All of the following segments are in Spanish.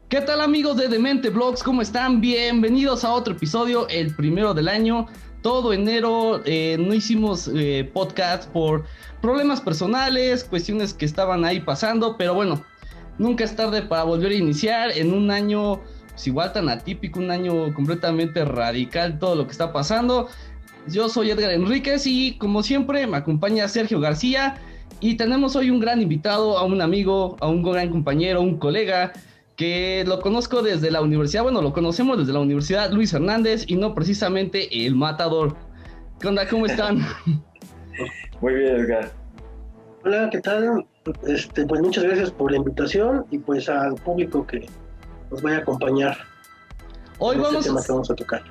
¿Qué tal amigos de Demente Vlogs? ¿Cómo están? Bienvenidos a otro episodio, el primero del año. Todo enero no hicimos podcast por problemas personales, cuestiones que estaban ahí pasando, pero bueno, nunca es tarde para volver a iniciar en un año pues, igual tan atípico, un año completamente radical, todo lo que está pasando. Yo soy Edgar Enríquez y como siempre me acompaña Sergio García y tenemos hoy un gran invitado, a un amigo, a un gran compañero, un colega que lo conozco desde la universidad, bueno, lo conocemos desde la universidad, Luis Hernández, y no precisamente el matador. ¿Qué onda? ¿Cómo están? Muy bien, Edgar. Hola, ¿qué tal? Pues muchas gracias por la invitación y pues al público que nos vaya a acompañar Hoy en vamos, tema que vamos a tocar.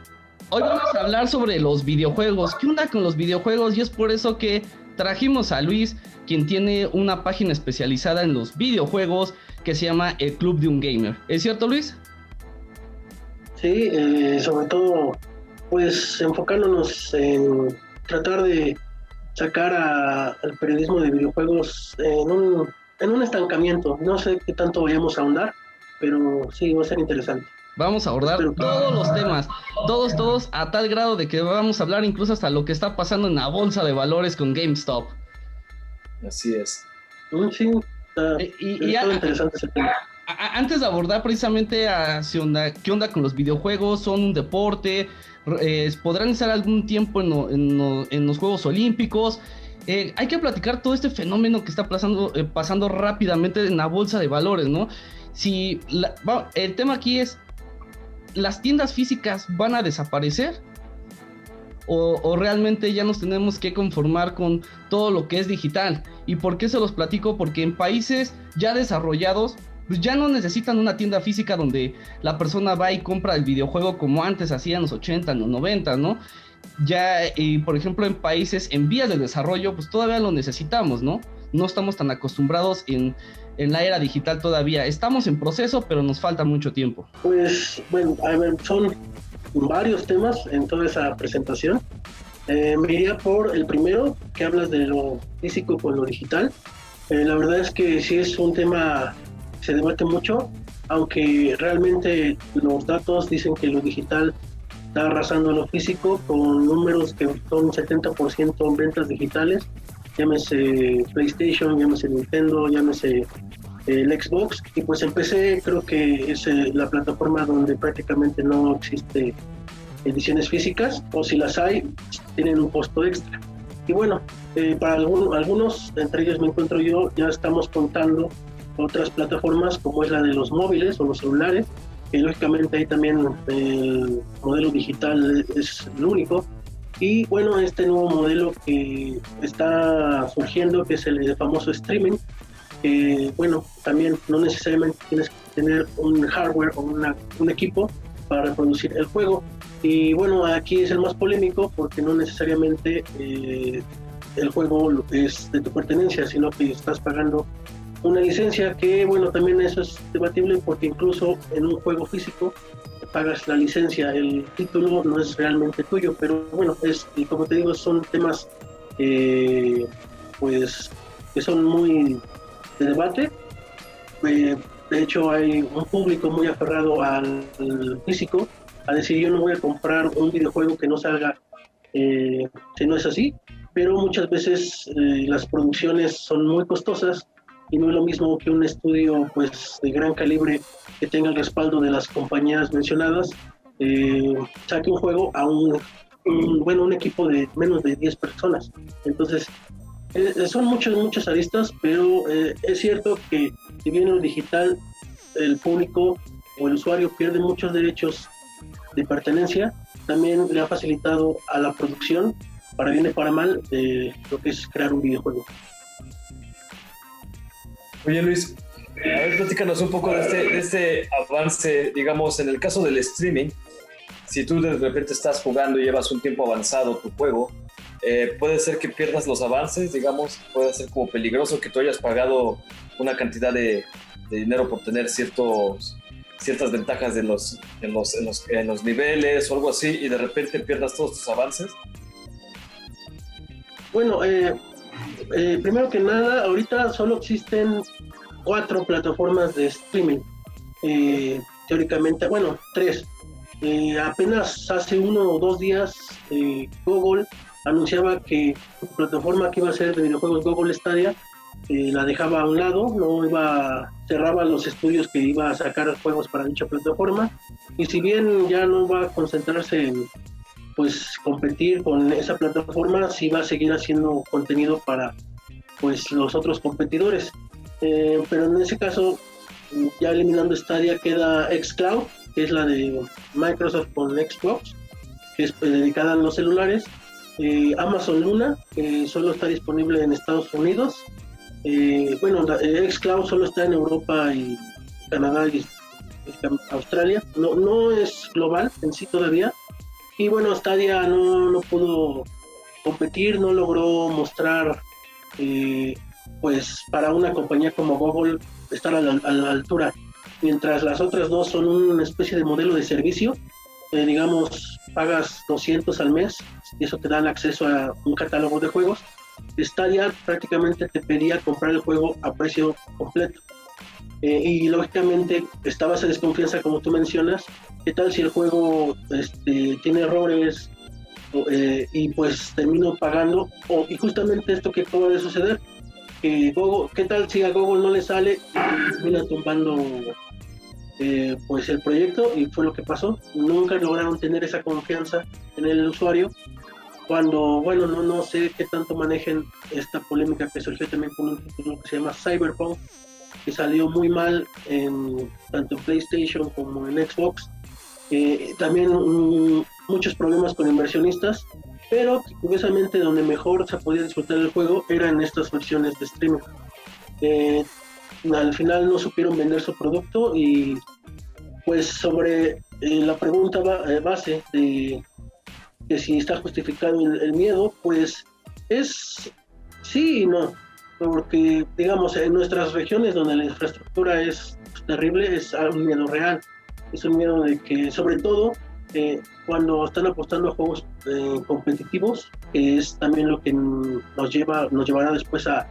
hoy vamos a hablar sobre los videojuegos. ¿Qué onda con los videojuegos? Y es por eso que trajimos a Luis, quien tiene una página especializada en los videojuegos que se llama El Club de un Gamer. ¿Es cierto, Luis? Sí, sobre todo pues enfocándonos en tratar de sacar al periodismo de videojuegos en un estancamiento. No sé qué tanto vayamos a ahondar, pero sí, va a ser interesante. Vamos a abordar todos los temas, todos, a tal grado de que vamos a hablar incluso hasta lo que está pasando en la bolsa de valores con GameStop. Así es. Sí, Y todo interesante ese tema. Antes de abordar precisamente qué onda con los videojuegos, son un deporte, podrán estar algún tiempo en los Juegos Olímpicos. Hay que platicar todo este fenómeno que está pasando rápidamente en la bolsa de valores, ¿no? El tema aquí es, ¿las tiendas físicas van a desaparecer? O realmente ya nos tenemos que conformar con todo lo que es digital. ¿Y por qué se los platico? Porque en países ya desarrollados pues ya no necesitan una tienda física donde la persona va y compra el videojuego como antes hacían los 80, los 90, ¿no? Ya, por ejemplo, en países en vías de desarrollo, pues todavía lo necesitamos, ¿no? No estamos tan acostumbrados en la era digital todavía. Estamos en proceso, pero nos falta mucho tiempo. Pues, bueno, a ver, son varios temas en toda esa presentación. Me iría por el primero, que hablas de lo físico con lo digital. La verdad es que sí es un tema que se debate mucho, aunque realmente los datos dicen que lo digital está arrasando lo físico con números que son 70% en ventas digitales, llámese PlayStation, llámese Nintendo, llámese el Xbox, y pues empecé, creo que es la plataforma donde prácticamente no existe ediciones físicas, o si las hay, tienen un costo extra. Y bueno, para algunos, entre ellos me encuentro yo, ya estamos contando otras plataformas como es la de los móviles o los celulares, que lógicamente ahí también el modelo digital es el único. Y bueno, este nuevo modelo que está surgiendo, que es el famoso streaming, bueno, también no necesariamente tienes que tener un hardware o un equipo para reproducir el juego. Y bueno, aquí es el más polémico porque no necesariamente el juego es de tu pertenencia, sino que estás pagando una licencia que, bueno, también eso es debatible porque incluso en un juego físico pagas la licencia, el título no es realmente tuyo, pero bueno, y como te digo, son temas pues que son muy de debate. De hecho, hay un público muy aferrado al físico, a decir yo no voy a comprar un videojuego que no salga si no es así, pero muchas veces las producciones son muy costosas y no es lo mismo que un estudio pues de gran calibre que tenga el respaldo de las compañías mencionadas saque un juego a un equipo de menos de 10 personas. Entonces son muchas aristas, pero es cierto que si bien en lo digital el público o el usuario pierde muchos derechos de pertenencia, también le ha facilitado a la producción, para bien y para mal, lo que es crear un videojuego. Oye, Luis, a ver, platícanos un poco de este avance, digamos, en el caso del streaming. Si tú de repente estás jugando y llevas un tiempo avanzado tu juego, puede ser que pierdas los avances, digamos, puede ser como peligroso que tú hayas pagado una cantidad de dinero por tener ciertas ventajas en los niveles o algo así, y de repente pierdas todos tus avances. Bueno, primero que nada, ahorita solo existen 4 plataformas de streaming. teóricamente, bueno, 3. Apenas hace 1 o 2 días Google anunciaba que su plataforma que iba a ser de videojuegos, Google Stadia, la dejaba a un lado, cerraba los estudios que iba a sacar juegos para dicha plataforma, y si bien ya no va a concentrarse en pues competir con esa plataforma, sí va a seguir haciendo contenido para pues los otros competidores, pero en ese caso, ya eliminando Stadia, queda xCloud, que es la de Microsoft con Xbox, que es dedicada a los celulares, Amazon Luna, que solo está disponible en Estados Unidos, xCloud solo está en Europa y Canadá y Australia, no es global en sí todavía, y bueno, Stadia no pudo competir, no logró mostrar pues para una compañía como Google estar a la altura, mientras las otras dos son una especie de modelo de servicio, digamos, pagas 200 al mes y eso te dan acceso a un catálogo de juegos. Stadia prácticamente te pedía comprar el juego a precio completo, y lógicamente estaba esa desconfianza, como tú mencionas, qué tal si el juego tiene errores, y pues termino pagando, y justamente esto que acaba de suceder, que Google, qué tal si a Google no le sale y termina tumbando pues el proyecto, y fue lo que pasó. Nunca lograron tener esa confianza en el usuario, cuando, bueno, no sé qué tanto manejen esta polémica que surgió también con un título que se llama Cyberpunk, que salió muy mal tanto en PlayStation como en Xbox, también muchos problemas con inversionistas, pero curiosamente donde mejor se podía disfrutar el juego era en estas versiones de streaming. Al final no supieron vender su producto, y pues sobre la pregunta base de que si está justificado el miedo, pues es sí y no, porque digamos en nuestras regiones donde la infraestructura es terrible, es un miedo real, es un miedo de que sobre todo cuando están apostando a juegos competitivos, que es también lo que nos llevará después a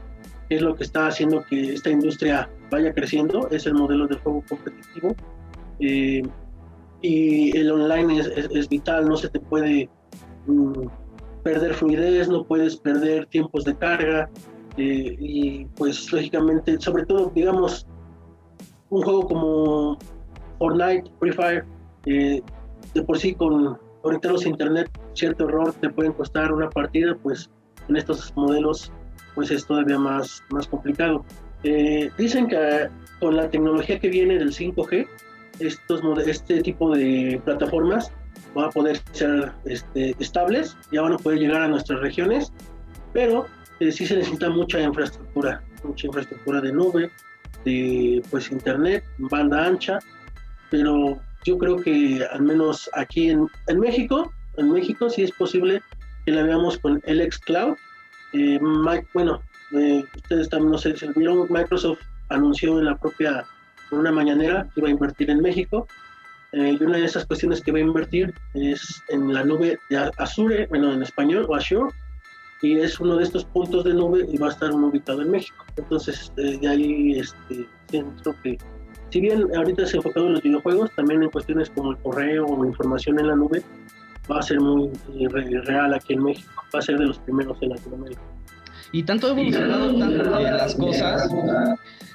qué es lo que está haciendo que esta industria vaya creciendo, es el modelo de juego competitivo, y el online es vital, no se te puede perder fluidez, no puedes perder tiempos de carga, y pues lógicamente, sobre todo digamos un juego como Fortnite, Free Fire, de por sí con ahorita los internet, cierto error te pueden costar una partida, pues en estos modelos pues es todavía más complicado. Dicen que con la tecnología que viene del 5G, este tipo de plataformas van a poder ser estables, ya van a poder llegar a nuestras regiones, pero sí se necesita mucha infraestructura de nube, de pues internet, banda ancha, pero yo creo que al menos aquí en México sí es posible que la veamos con el xCloud. Ustedes también, no sé si vieron, Microsoft anunció en una mañanera que iba a invertir en México, y una de esas cuestiones que va a invertir es en la nube de Azure, en español, o Azure, y es uno de estos puntos de nube y va a estar ubicado en México. Entonces, de ahí siento que, si bien ahorita se ha enfocado en los videojuegos, también en cuestiones como el correo o información en la nube, va a ser muy real aquí en México, va a ser de los primeros en Latinoamérica. Y tanto ha evolucionado las cosas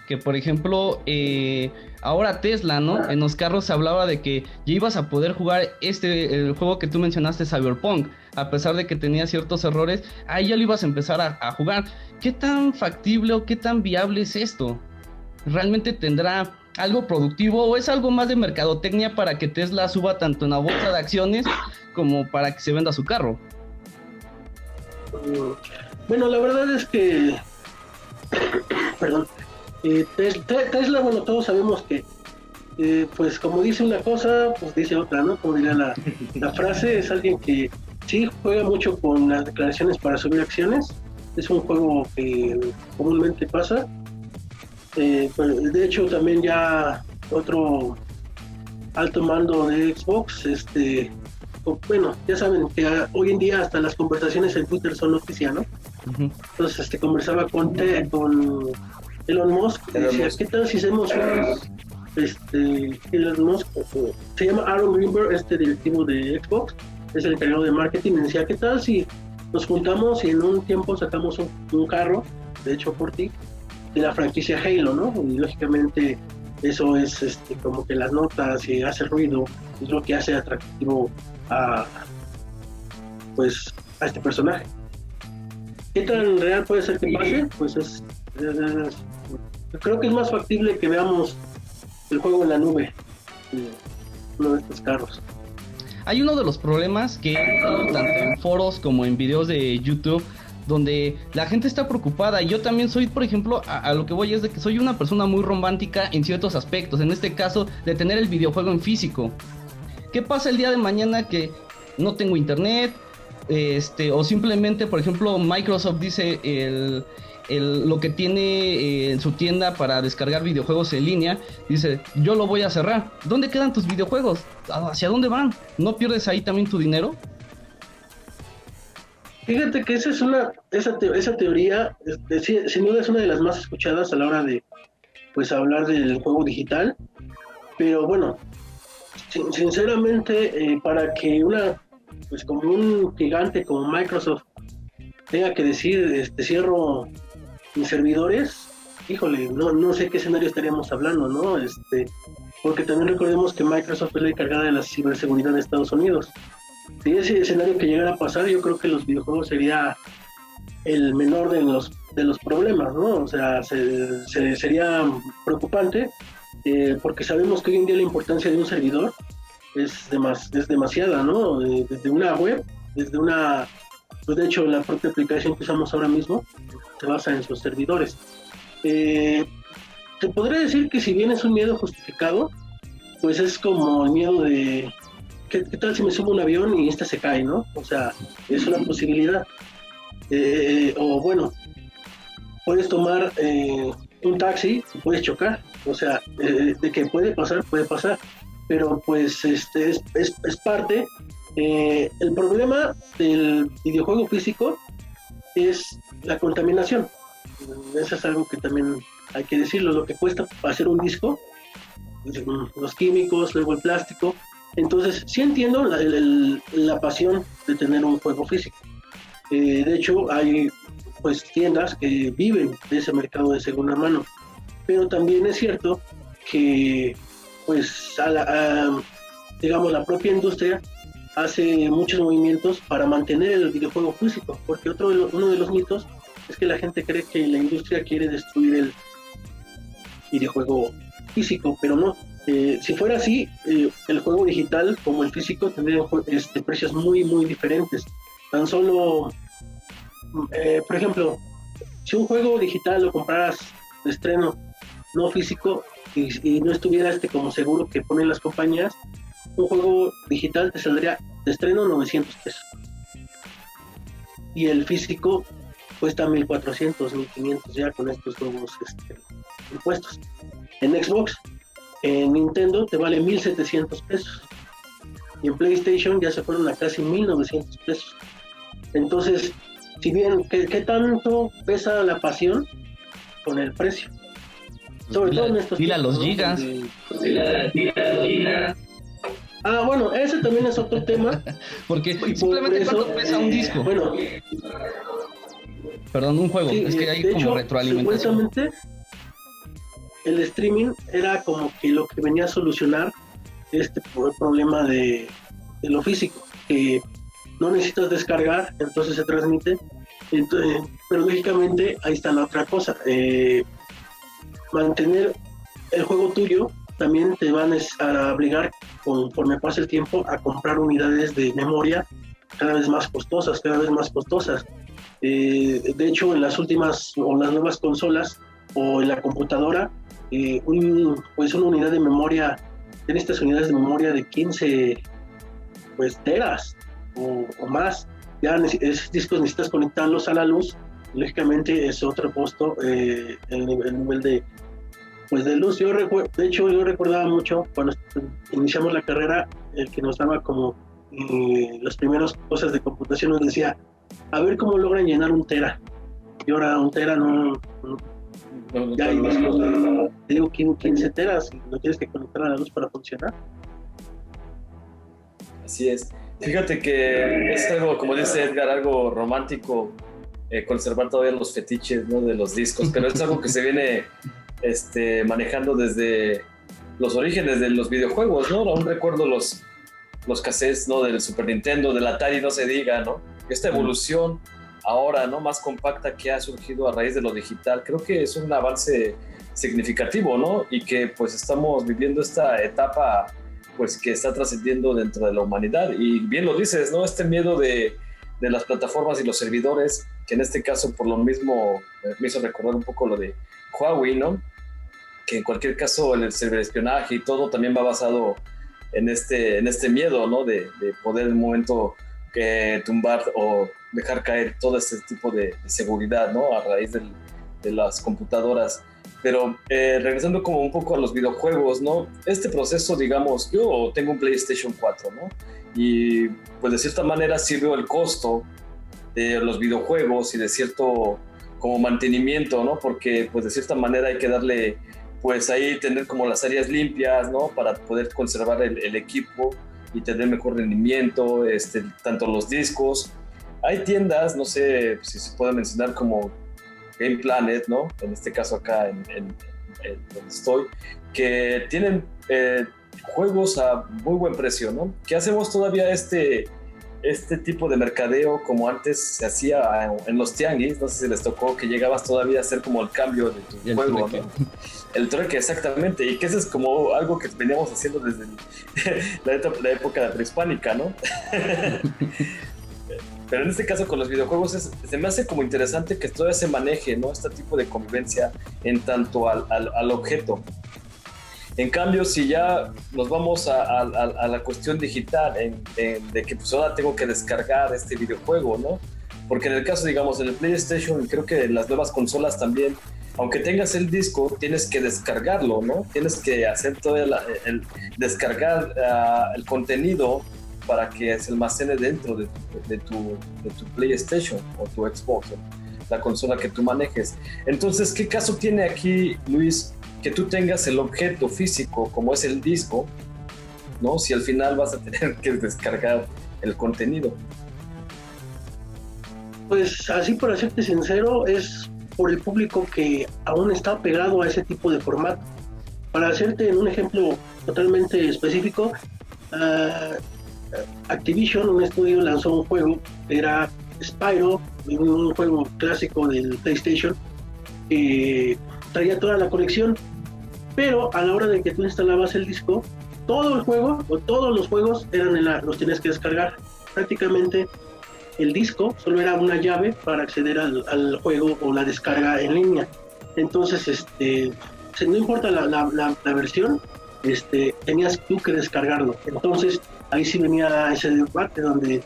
que, por ejemplo, ahora Tesla, ¿no? En los carros se hablaba de que ya ibas a poder jugar el juego que tú mencionaste, Cyberpunk, a pesar de que tenía ciertos errores, ahí ya lo ibas a empezar a jugar. ¿Qué tan factible o qué tan viable es esto? ¿Realmente tendrá algo productivo o es algo más de mercadotecnia para que Tesla suba tanto en la bolsa de acciones como para que se venda su carro? Bueno, la verdad es que perdón, Tesla, bueno, todos sabemos que pues como dice una cosa, pues dice otra, ¿no? Como diría la frase, es alguien que sí juega mucho con las declaraciones para subir acciones, es un juego que comúnmente pasa. De hecho también ya otro alto mando de Xbox, bueno, ya saben que hoy en día hasta las conversaciones en Twitter son noticia, ¿no? Uh-huh. Entonces conversaba con Elon Musk y decía, ¿qué tal si hacemos Elon Musk, se llama Aaron Greenberg, directivo de Xbox, es el encargado de marketing, me decía, ¿qué tal si nos juntamos y en un tiempo sacamos un carro, de hecho por ti, de la franquicia Halo, ¿no? Y lógicamente eso es como que las notas y hace ruido, es lo que hace atractivo a este personaje. ¿Qué tan real puede ser que pase? Pues creo que es más factible que veamos el juego en la nube, uno de estos carros. Hay uno de los problemas que tanto en foros como en videos de YouTube, donde la gente está preocupada, y yo también soy, por ejemplo, a lo que voy es de que soy una persona muy romántica en ciertos aspectos, en este caso de tener el videojuego en físico. ¿Qué pasa el día de mañana que no tengo internet? O simplemente, por ejemplo, Microsoft dice lo que tiene en su tienda para descargar videojuegos en línea, dice, yo lo voy a cerrar. ¿Dónde quedan tus videojuegos? ¿Hacia dónde van? ¿No pierdes ahí también tu dinero? Fíjate que esa teoría, sin duda es una de las más escuchadas a la hora de hablar del juego digital, pero bueno, sinceramente, para que como un gigante como Microsoft tenga que decir, cierro mis servidores, híjole, no sé qué escenario estaríamos hablando, ¿no? Porque también recordemos que Microsoft es la encargada de la ciberseguridad de Estados Unidos. Si ese escenario que llegara a pasar, yo creo que los videojuegos sería el menor de los problemas, ¿no? O sea, sería preocupante, porque sabemos que hoy en día la importancia de un servidor es demasiada, ¿no? Desde una web, pues de hecho la propia aplicación que usamos ahora mismo se basa en sus servidores. Se podría decir que si bien es un miedo justificado, pues es como el miedo de ¿qué tal si me subo a un avión y se cae, ¿no? O sea, es una posibilidad. O bueno, puedes tomar un taxi y puedes chocar. O sea, de que puede pasar, pero pues es parte. El problema del videojuego físico es la contaminación. Eso es algo que también hay que decirlo, lo que cuesta hacer un disco, los químicos, luego el plástico. Entonces sí entiendo la pasión de tener un juego físico. De hecho hay tiendas que viven de ese mercado de segunda mano, pero también es cierto que digamos la propia industria hace muchos movimientos para mantener el videojuego físico, porque uno de los mitos es que la gente cree que la industria quiere destruir el videojuego físico, pero no. Si fuera así, el juego digital como el físico tendrían precios muy muy diferentes. Tan solo, por ejemplo, si un juego digital lo compraras de estreno no físico y no estuviera como seguro que ponen las compañías, un juego digital te saldría de estreno 900 pesos y el físico cuesta 1400, 1500 ya con estos nuevos impuestos. En Xbox, en Nintendo te vale 1700 pesos y en PlayStation ya se fueron a casi 1900 pesos. Entonces, si bien, ¿qué tanto pesa la pasión con el precio? Sobre todo en estos tiempos, los gigas. Bueno, ese también es otro tema. Porque simplemente cuánto pesa un disco. Bueno, perdón, un juego. Sí, es que hay como retroalimentación. Supuestamente el streaming era como que lo que venía a solucionar este problema de lo físico, que no necesitas descargar, entonces se transmite. Pero lógicamente ahí está la otra cosa. Mantener el juego tuyo también te van a obligar, conforme pase el tiempo, a comprar unidades de memoria cada vez más costosas. De hecho, en las últimas o las nuevas consolas o en la computadora, una unidad de memoria, en estas unidades de memoria de 15 teras o más, ya esos discos necesitas conectarlos a la luz, lógicamente es otro costo, el nivel de luz. De hecho yo recordaba mucho cuando iniciamos la carrera, el que nos daba como las primeras cosas de computación nos decía, a ver cómo logran llenar un tera, y ahora un tera no Ya te digo, 15 teras, y lo tienes que conectar a la luz para funcionar. Así es. Fíjate que es algo, como dice Edgar, algo romántico, conservar todavía los fetiches, ¿no?, de los discos, pero es algo que se viene manejando desde los orígenes de los videojuegos, ¿no? Aún recuerdo los cassettes, ¿no?, del Super Nintendo, del Atari, no se diga, ¿no? Esta evolución ahora, ¿no?, más compacta que ha surgido a raíz de lo digital, creo que es un avance significativo, ¿no? Y que pues estamos viviendo esta etapa pues que está trascendiendo dentro de la humanidad. Y bien lo dices, ¿no? Este miedo de las plataformas y los servidores, que en este caso por lo mismo me hizo recordar un poco lo de Huawei, ¿no? Que en cualquier caso el ciberespionaje y todo también va basado en este miedo, ¿no? De poder en un momento tumbar o dejar caer todo este tipo de seguridad, ¿no? A raíz de las computadoras. Pero regresando como un poco a los videojuegos, ¿no? Este proceso, digamos, yo tengo un PlayStation 4, ¿no? Y pues de cierta manera sí veo el costo de los videojuegos y de cierto como mantenimiento, ¿no? Porque pues de cierta manera hay que darle, pues ahí tener como las áreas limpias, ¿no? Para poder conservar el equipo y tener mejor rendimiento, tanto los discos. Hay tiendas, no sé si se puede mencionar como Game Planet, ¿no? En este caso acá en donde estoy, que tienen juegos a muy buen precio, ¿no? Que hacemos todavía este tipo de mercadeo como antes se hacía en los tianguis, no sé si les tocó que llegabas todavía a hacer como el cambio de tu juego, ¿no? El trueque, exactamente, y que eso es como algo que veníamos haciendo desde la época prehispánica, ¿no? Pero en este caso con los videojuegos se me hace como interesante que todavía se maneje, ¿no?, este tipo de convivencia en tanto al objeto. En cambio, si ya nos vamos a la cuestión digital, de que pues ahora tengo que descargar este videojuego, ¿no? Porque en el caso, digamos, en el PlayStation, creo que en las nuevas consolas también, aunque tengas el disco, tienes que descargarlo, ¿no? Tienes que hacer todo el descargar el contenido para que se almacene dentro de tu PlayStation o tu Xbox, ¿no?, la consola que tú manejes. Entonces, ¿qué caso tiene aquí, Luis, que tú tengas el objeto físico como es el disco, ¿no?, si al final vas a tener que descargar el contenido? Pues así, para serte sincero, es por el público que aún está pegado a ese tipo de formato. Para hacerte un ejemplo totalmente específico, Activision, un estudio, lanzó un juego, era Spyro, un juego clásico del PlayStation, que traía toda la colección, pero a la hora de que tú instalabas el disco, todo el juego o todos los juegos los tienes que descargar. Prácticamente el disco solo era una llave para acceder al juego o la descarga en línea. Entonces, no importa la versión, tenías tú que descargarlo. Entonces ahí sí venía ese debate donde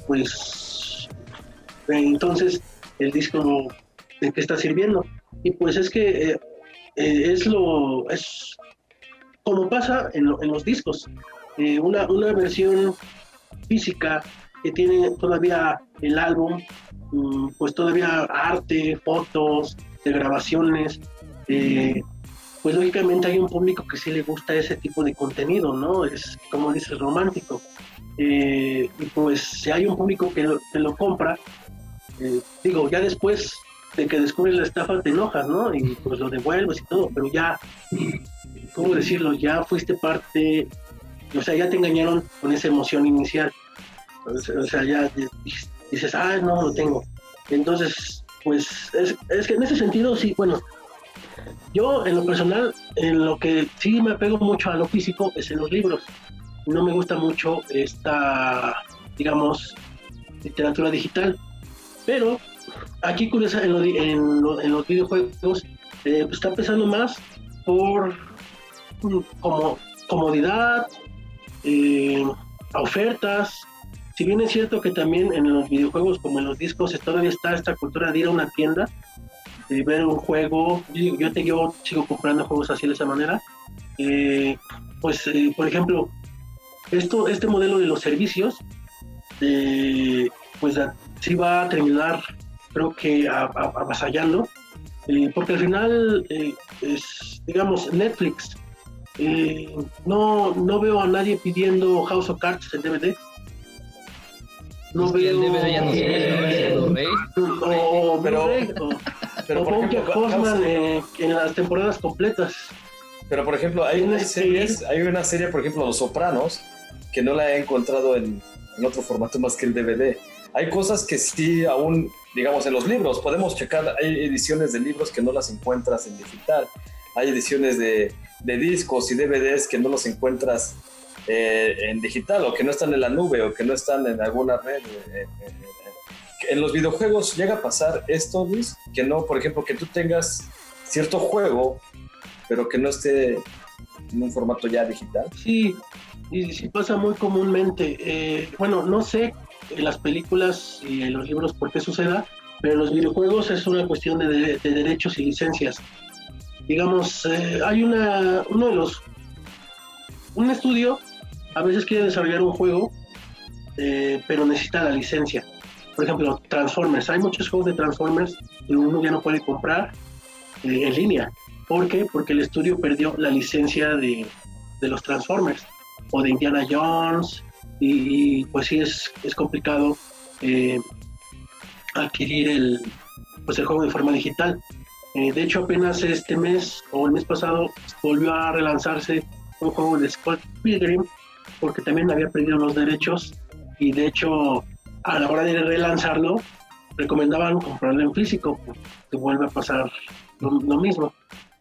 pues entonces el disco de qué está sirviendo. Y pues es que es como pasa en los discos. Una versión física que tiene todavía el álbum, pues todavía arte, fotos, de grabaciones, pues lógicamente hay un público que sí le gusta ese tipo de contenido, ¿no? Es, como dices, romántico. Y pues si hay un público que lo compra, digo, ya después de que descubres la estafa te enojas, ¿no? Y pues lo devuelves y todo, pero ya, ¿cómo decirlo? Ya fuiste parte, o sea, ya te engañaron con esa emoción inicial. O sea, ya dices, no lo tengo. Entonces, pues es que en ese sentido sí, bueno, yo en lo personal, en lo que sí me apego mucho a lo físico es en los libros. No me gusta mucho esta, digamos, literatura digital. Pero aquí, curiosa, en los videojuegos, pues está empezando más por como comodidad, ofertas. Si bien es cierto que también en los videojuegos como en los discos todavía está esta cultura de ir a una tienda, de ver un juego. Yo sigo comprando juegos así de esa manera. Por ejemplo, este modelo de los servicios, pues sí va a terminar, creo que avasallando, porque al final digamos, Netflix, no veo a nadie pidiendo House of Cards en DVD. No veo. El DVD ya no se Blu-ray. O Blu-ray, o BoJack Horseman en las temporadas completas. Pero por ejemplo, hay una serie, por ejemplo, Los Sopranos, que no la he encontrado en otro formato más que el DVD. Hay cosas que sí aún, digamos, en los libros, podemos checar, hay ediciones de libros que no las encuentras en digital, hay ediciones de discos y DVDs que no los encuentras en digital, o que no están en la nube, o que no están en alguna red. En los videojuegos llega a pasar esto, Luis, que no, por ejemplo, que tú tengas cierto juego, pero que no esté en un formato ya digital. Sí, y sí pasa muy comúnmente. Bueno, no sé en las películas y en los libros por qué suceda, pero en los videojuegos es una cuestión de derechos y licencias. Digamos, hay un estudio a veces quiere desarrollar un juego, pero necesita la licencia. Por ejemplo, Transformers. Hay muchos juegos de Transformers que uno ya no puede comprar en línea. ¿Por qué? Porque el estudio perdió la licencia de los Transformers o de Indiana Jones, y pues sí es complicado adquirir el juego de forma digital. De hecho, apenas este mes o el mes pasado volvió a relanzarse un juego de Scott Pilgrim, porque también había perdido los derechos, y de hecho a la hora de relanzarlo recomendaban comprarlo en físico, que vuelve a pasar lo mismo.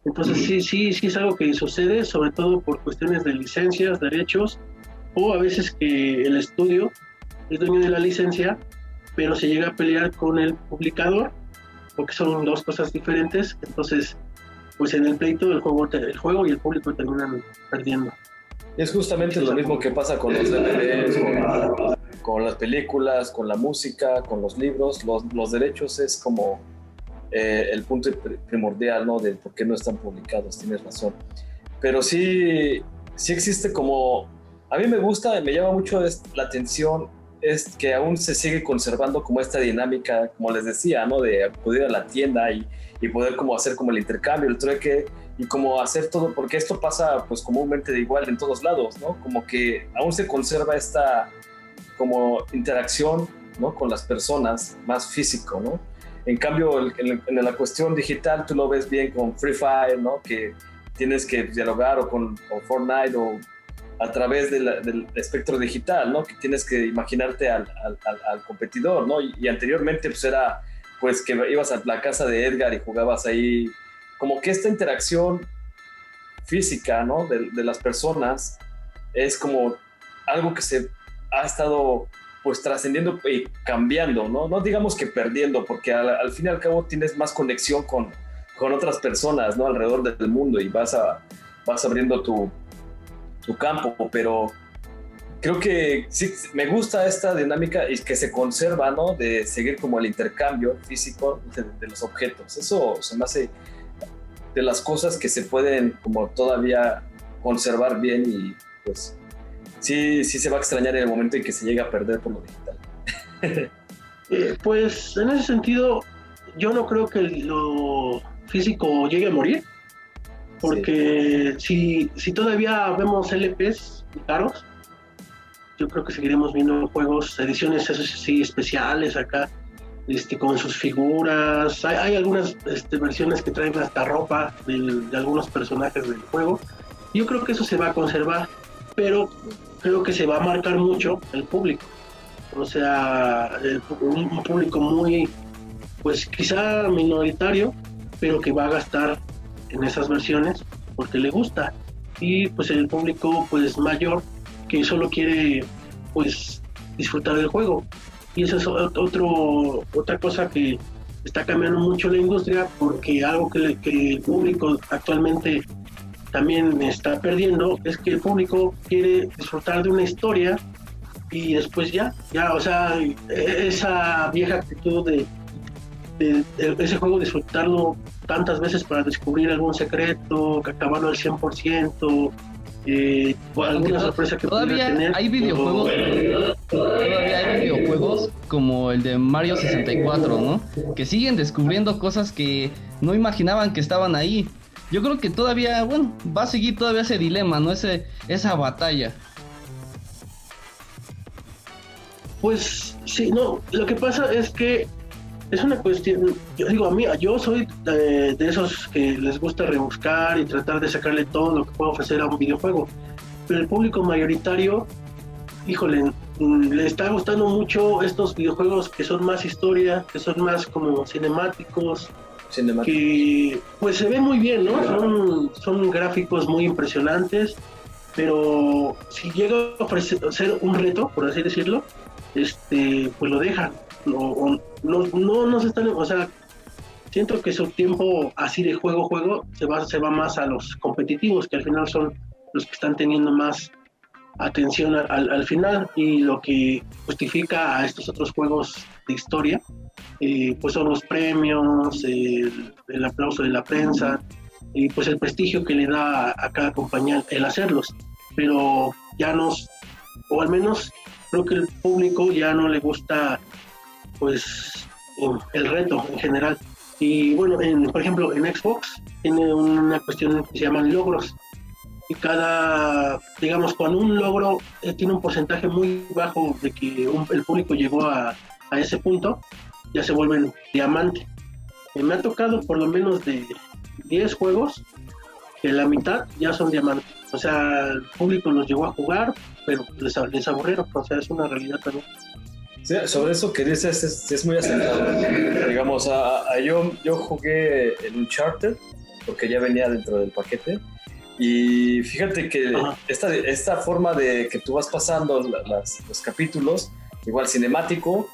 Entonces sí es algo que sucede, sobre todo por cuestiones de licencias, derechos, o a veces que el estudio es dueño de la licencia, pero se llega a pelear con el publicador, porque son dos cosas diferentes. Entonces, pues en el pleito el juego y el público terminan perdiendo. Es justamente lo mismo que pasa con los DVDs, con las películas, con la música, con los libros. Los derechos es como el punto primordial, ¿no? De por qué no están publicados, tienes razón. Pero sí existe como... A mí me gusta, me llama mucho la atención, es que aún se sigue conservando como esta dinámica, como les decía, ¿no? De acudir a la tienda y poder como hacer como el intercambio, el trueque, y como hacer todo, porque esto pasa pues comúnmente de igual en todos lados, ¿no? Como que aún se conserva esta como interacción, ¿no? Con las personas, más físico, ¿no? En cambio, en la cuestión digital tú lo ves bien con Free Fire, ¿no? Que tienes que dialogar o con Fortnite o a través del espectro digital, ¿no? Que tienes que imaginarte al competidor, ¿no? Y anteriormente pues era pues que ibas a la casa de Edgar y jugabas ahí, como que esta interacción física, ¿no? de las personas es como algo que se ha estado pues trascendiendo y cambiando, ¿no? No digamos que perdiendo, porque al fin y al cabo tienes más conexión con otras personas, ¿no? Alrededor del mundo, y vas abriendo tu campo, pero creo que sí me gusta esta dinámica y que se conserva, ¿no? De seguir como el intercambio físico de los objetos. Eso se me hace de las cosas que se pueden como todavía conservar bien, y pues sí se va a extrañar en el momento en que se llega a perder por lo digital. Pues en ese sentido yo no creo que lo físico llegue a morir, porque si todavía vemos LPs caros, yo creo que seguiremos viendo juegos, ediciones eso sí especiales acá, con sus figuras. Hay algunas versiones que traen hasta ropa de algunos personajes del juego. Yo creo que eso se va a conservar, pero creo que se va a marcar mucho el público. O sea, un público muy, pues quizá minoritario, pero que va a gastar en esas versiones porque le gusta. Y pues el público pues mayor, que solo quiere pues disfrutar del juego. Y esa es otra cosa que está cambiando mucho la industria, porque algo que el público actualmente también está perdiendo es que el público quiere disfrutar de una historia y después ya, o sea, esa vieja actitud de ese juego, disfrutarlo tantas veces para descubrir algún secreto, acabarlo al 100%, o alguna sorpresa que todavía pudiera tener. Hay videojuegos, todavía hay videojuegos como el de Mario 64, ¿no? Que siguen descubriendo cosas que no imaginaban que estaban ahí. Yo creo que todavía, bueno, va a seguir todavía ese dilema, ¿no? Esa batalla. Pues sí, no, lo que pasa es que es una cuestión, yo digo, yo soy de esos que les gusta rebuscar y tratar de sacarle todo lo que puede ofrecer a un videojuego, pero el público mayoritario, híjole, le está gustando mucho estos videojuegos que son más historia, que son más como cinemáticos, que pues se ven muy bien, ¿no? Son gráficos muy impresionantes, pero si llega a ofrecer un reto, por así decirlo, pues lo dejan. No se están, o sea, siento que su tiempo así de juego se va más a los competitivos, que al final son los que están teniendo más atención al final, y lo que justifica a estos otros juegos de historia, pues son los premios, el aplauso de la prensa y pues el prestigio que le da a cada compañía el hacerlos, pero ya o al menos creo que el público ya no le gusta pues el reto en general. Y bueno, por ejemplo en Xbox tiene una cuestión que se llaman logros, y digamos, cuando un logro tiene un porcentaje muy bajo de que el público llegó a ese punto, ya se vuelven diamante. Me ha tocado por lo menos de 10 juegos que la mitad ya son diamantes. O sea, el público los llegó a jugar, pero les aburrieron. O sea, es una realidad también. Sí, sobre eso que dices es muy acertado. Digamos, yo jugué el Uncharted porque ya venía dentro del paquete. Y fíjate que esta forma de que tú vas pasando los capítulos, igual cinemático,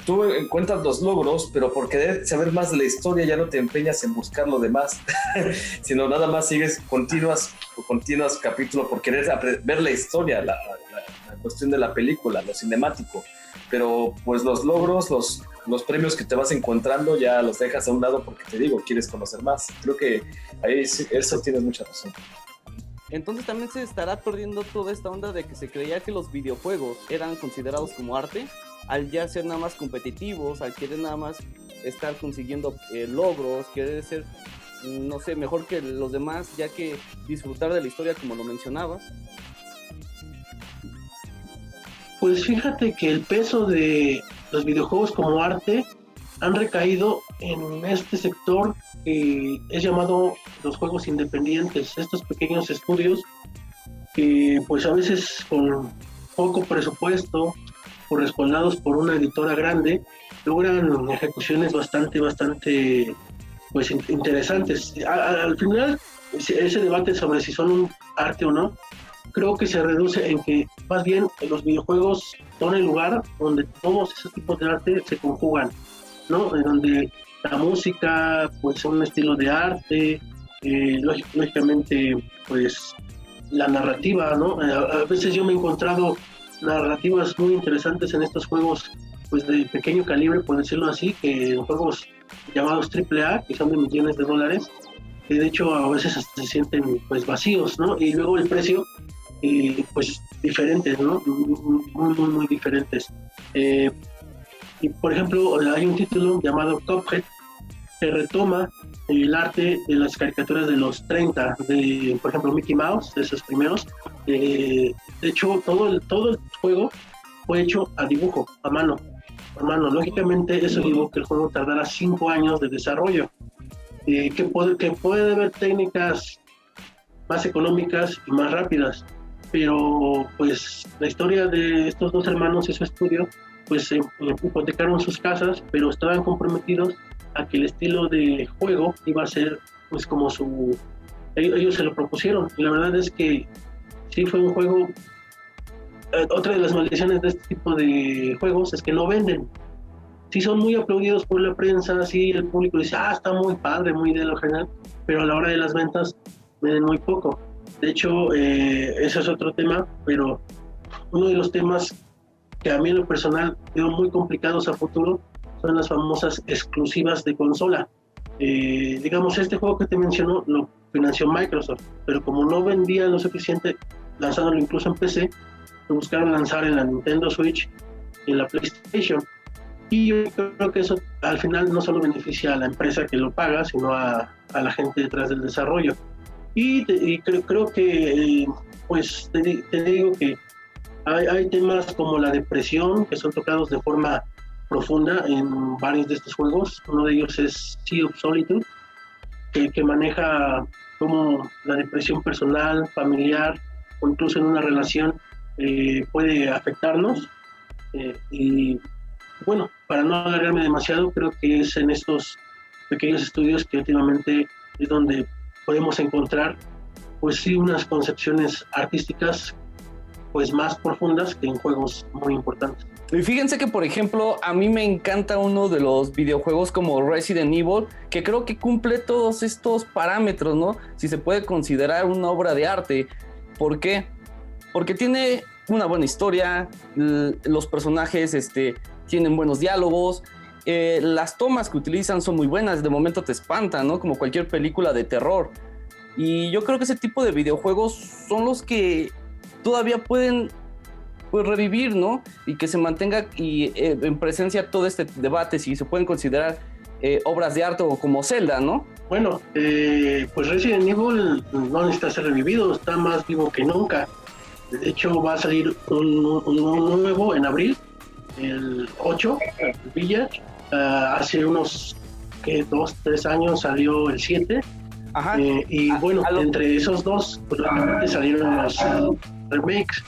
tú encuentras los logros, pero por querer saber más de la historia ya no te empeñas en buscar lo demás, sino nada más sigues continuas capítulos por querer ver la historia, la cuestión de la película, lo cinemático. Pero pues los logros, los premios que te vas encontrando ya los dejas a un lado porque te digo, quieres conocer más. Creo que ahí eso tienes mucha razón. Entonces también se estará perdiendo toda esta onda de que se creía que los videojuegos eran considerados como arte, al ya ser nada más competitivos, al querer nada más estar consiguiendo logros, querer ser, no sé, mejor que los demás, ya que disfrutar de la historia como lo mencionabas. Pues fíjate que el peso de los videojuegos como arte han recaído en este sector que es llamado los juegos independientes, estos pequeños estudios que pues a veces con poco presupuesto o respaldados por una editora grande logran ejecuciones bastante pues interesantes. Al final ese debate sobre si son un arte o no creo que se reduce en que más bien los videojuegos son el lugar donde todos esos tipos de arte se conjugan, ¿no? En donde la música, pues un estilo de arte, lógicamente, pues la narrativa, ¿no? A veces yo me he encontrado narrativas muy interesantes en estos juegos, pues de pequeño calibre, por decirlo así, que en juegos llamados AAA, que son de millones de dólares, que de hecho a veces hasta se sienten pues vacíos, ¿no? Y luego el precio, pues diferentes, ¿no? Muy diferentes. Y por ejemplo, hay un título llamado Cuphead que retoma el arte de las caricaturas de los 30, de por ejemplo Mickey Mouse, de esos primeros. De hecho, todo el juego fue hecho a dibujo, a mano. Lógicamente eso llevó que el juego tardara 5 años de desarrollo. Que puede haber técnicas más económicas y más rápidas, pero pues la historia de estos dos hermanos y su estudio pues hipotecaron sus casas, pero estaban comprometidos a que el estilo de juego iba a ser pues como ellos se lo propusieron, y la verdad es que sí fue un juego. Otra de las maldiciones de este tipo de juegos es que no venden. Sí son muy aplaudidos por la prensa, sí el público dice, está muy padre, muy de lo general, pero a la hora de las ventas venden muy poco. De hecho, ese es otro tema, pero uno de los temas que a mí en lo personal veo muy complicados a futuro son las famosas exclusivas de consola. Digamos, este juego que te menciono lo financió Microsoft, pero como no vendía lo suficiente, lanzándolo incluso en PC, lo buscaron lanzar en la Nintendo Switch y en la PlayStation. Y yo creo que eso al final no solo beneficia a la empresa que lo paga, sino a la gente detrás del desarrollo. Y creo que, pues te digo que hay temas como la depresión que son tocados de forma profunda en varios de estos juegos. Uno de ellos es Sea of Solitude, que maneja cómo la depresión personal, familiar o incluso en una relación puede afectarnos. Y bueno, para no alargarme demasiado, creo que es en estos pequeños estudios que últimamente es donde podemos encontrar, pues sí, unas concepciones artísticas pues más profundas que en juegos muy importantes. Y fíjense que, por ejemplo, a mí me encanta uno de los videojuegos como Resident Evil, que creo que cumple todos estos parámetros, ¿no? Si se puede considerar una obra de arte. ¿Por qué? Porque tiene una buena historia, los personajes tienen buenos diálogos, las tomas que utilizan son muy buenas, de momento te espantan, ¿no? Como cualquier película de terror. Y yo creo que ese tipo de videojuegos son los que todavía pueden pues revivir, ¿no? Y que se mantenga en presencia todo este debate, si se pueden considerar obras de arte o como Zelda, ¿no? Bueno, pues Resident Evil no necesita ser revivido, está más vivo que nunca. De hecho, va a salir un nuevo en abril, el 8, el Village. Hace unos 2-3 años salió el 7. Ajá. Y bueno, entre esos dos, pues realmente salieron los remakes.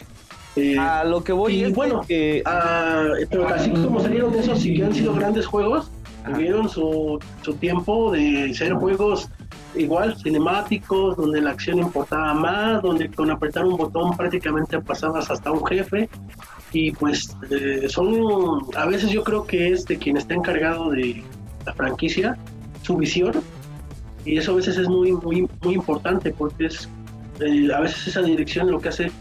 A lo que voy es bueno, pero así como salieron esos y que han sido grandes juegos, tuvieron su tiempo de ser juegos igual cinemáticos, donde la acción importaba más, donde con apretar un botón prácticamente pasabas hasta un jefe. Y pues son, a veces yo creo que es de quien está encargado de la franquicia, su visión, y eso a veces es muy importante, porque es a veces esa dirección lo que hace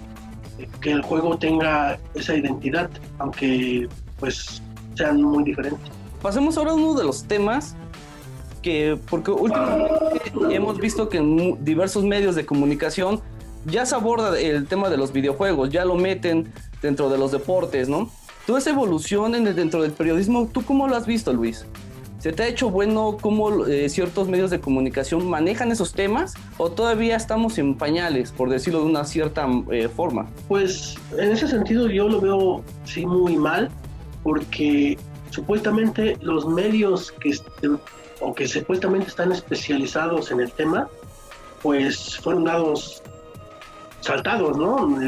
que el juego tenga esa identidad, aunque pues sean muy diferentes. Pasemos ahora a uno de los temas porque últimamente hemos visto que en diversos medios de comunicación ya se aborda el tema de los videojuegos, ya lo meten dentro de los deportes, ¿no? Toda esa evolución dentro del periodismo, ¿tú cómo lo has visto, Luis? ¿Se te ha hecho bueno cómo ciertos medios de comunicación manejan esos temas o todavía estamos en pañales, por decirlo de una cierta forma? Pues en ese sentido yo lo veo sí muy mal, porque supuestamente los medios que supuestamente están especializados en el tema, pues fueron saltados, ¿no?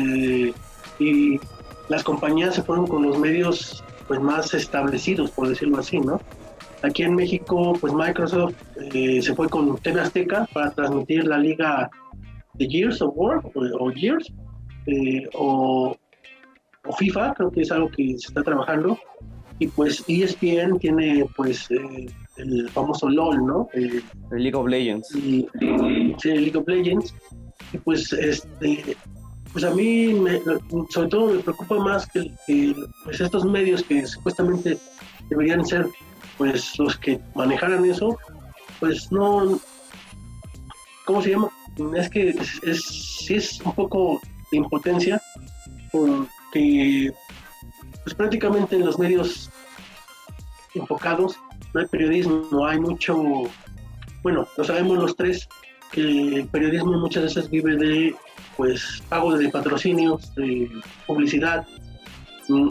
Y las compañías se fueron con los medios pues más establecidos, por decirlo así, ¿no? Aquí en México, pues Microsoft se fue con TV Azteca para transmitir la liga de Gears of War o Gears o FIFA, creo que es algo que se está trabajando. Y pues ESPN tiene pues el famoso LOL, ¿no? El League of Legends. Sí, el League of Legends. Y pues pues a mí sobre todo me preocupa más que pues estos medios que supuestamente deberían ser pues los que manejaran eso, pues no, ¿cómo se llama? Es que sí es un poco de impotencia, porque pues prácticamente en los medios enfocados no hay periodismo, hay mucho, bueno, lo sabemos los tres, que el periodismo muchas veces vive de pues pago de patrocinios, de publicidad,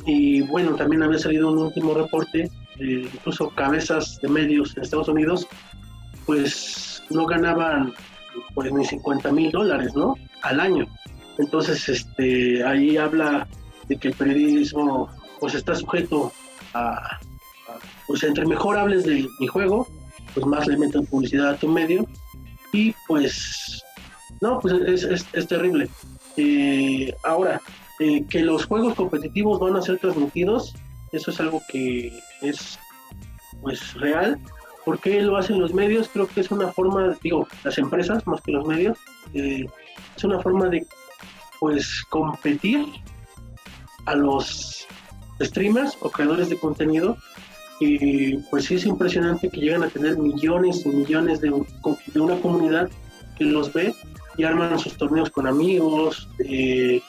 y bueno, también había salido un último reporte, incluso cabezas de medios en Estados Unidos, pues no ganaban pues ni $50,000, ¿no? Al año. Entonces, ahí habla de que el periodismo pues está sujeto pues entre mejor hables de mi juego, pues más le meten publicidad a tu medio, y pues no, pues es terrible. Ahora, que los juegos competitivos van a ser transmitidos, eso es algo que es pues real. ¿Por qué lo hacen los medios? Creo que es una forma, las empresas más que los medios, es una forma de pues competir a los streamers o creadores de contenido, y pues sí es impresionante que llegan a tener millones y millones de una comunidad que los ve y arman sus torneos con amigos, y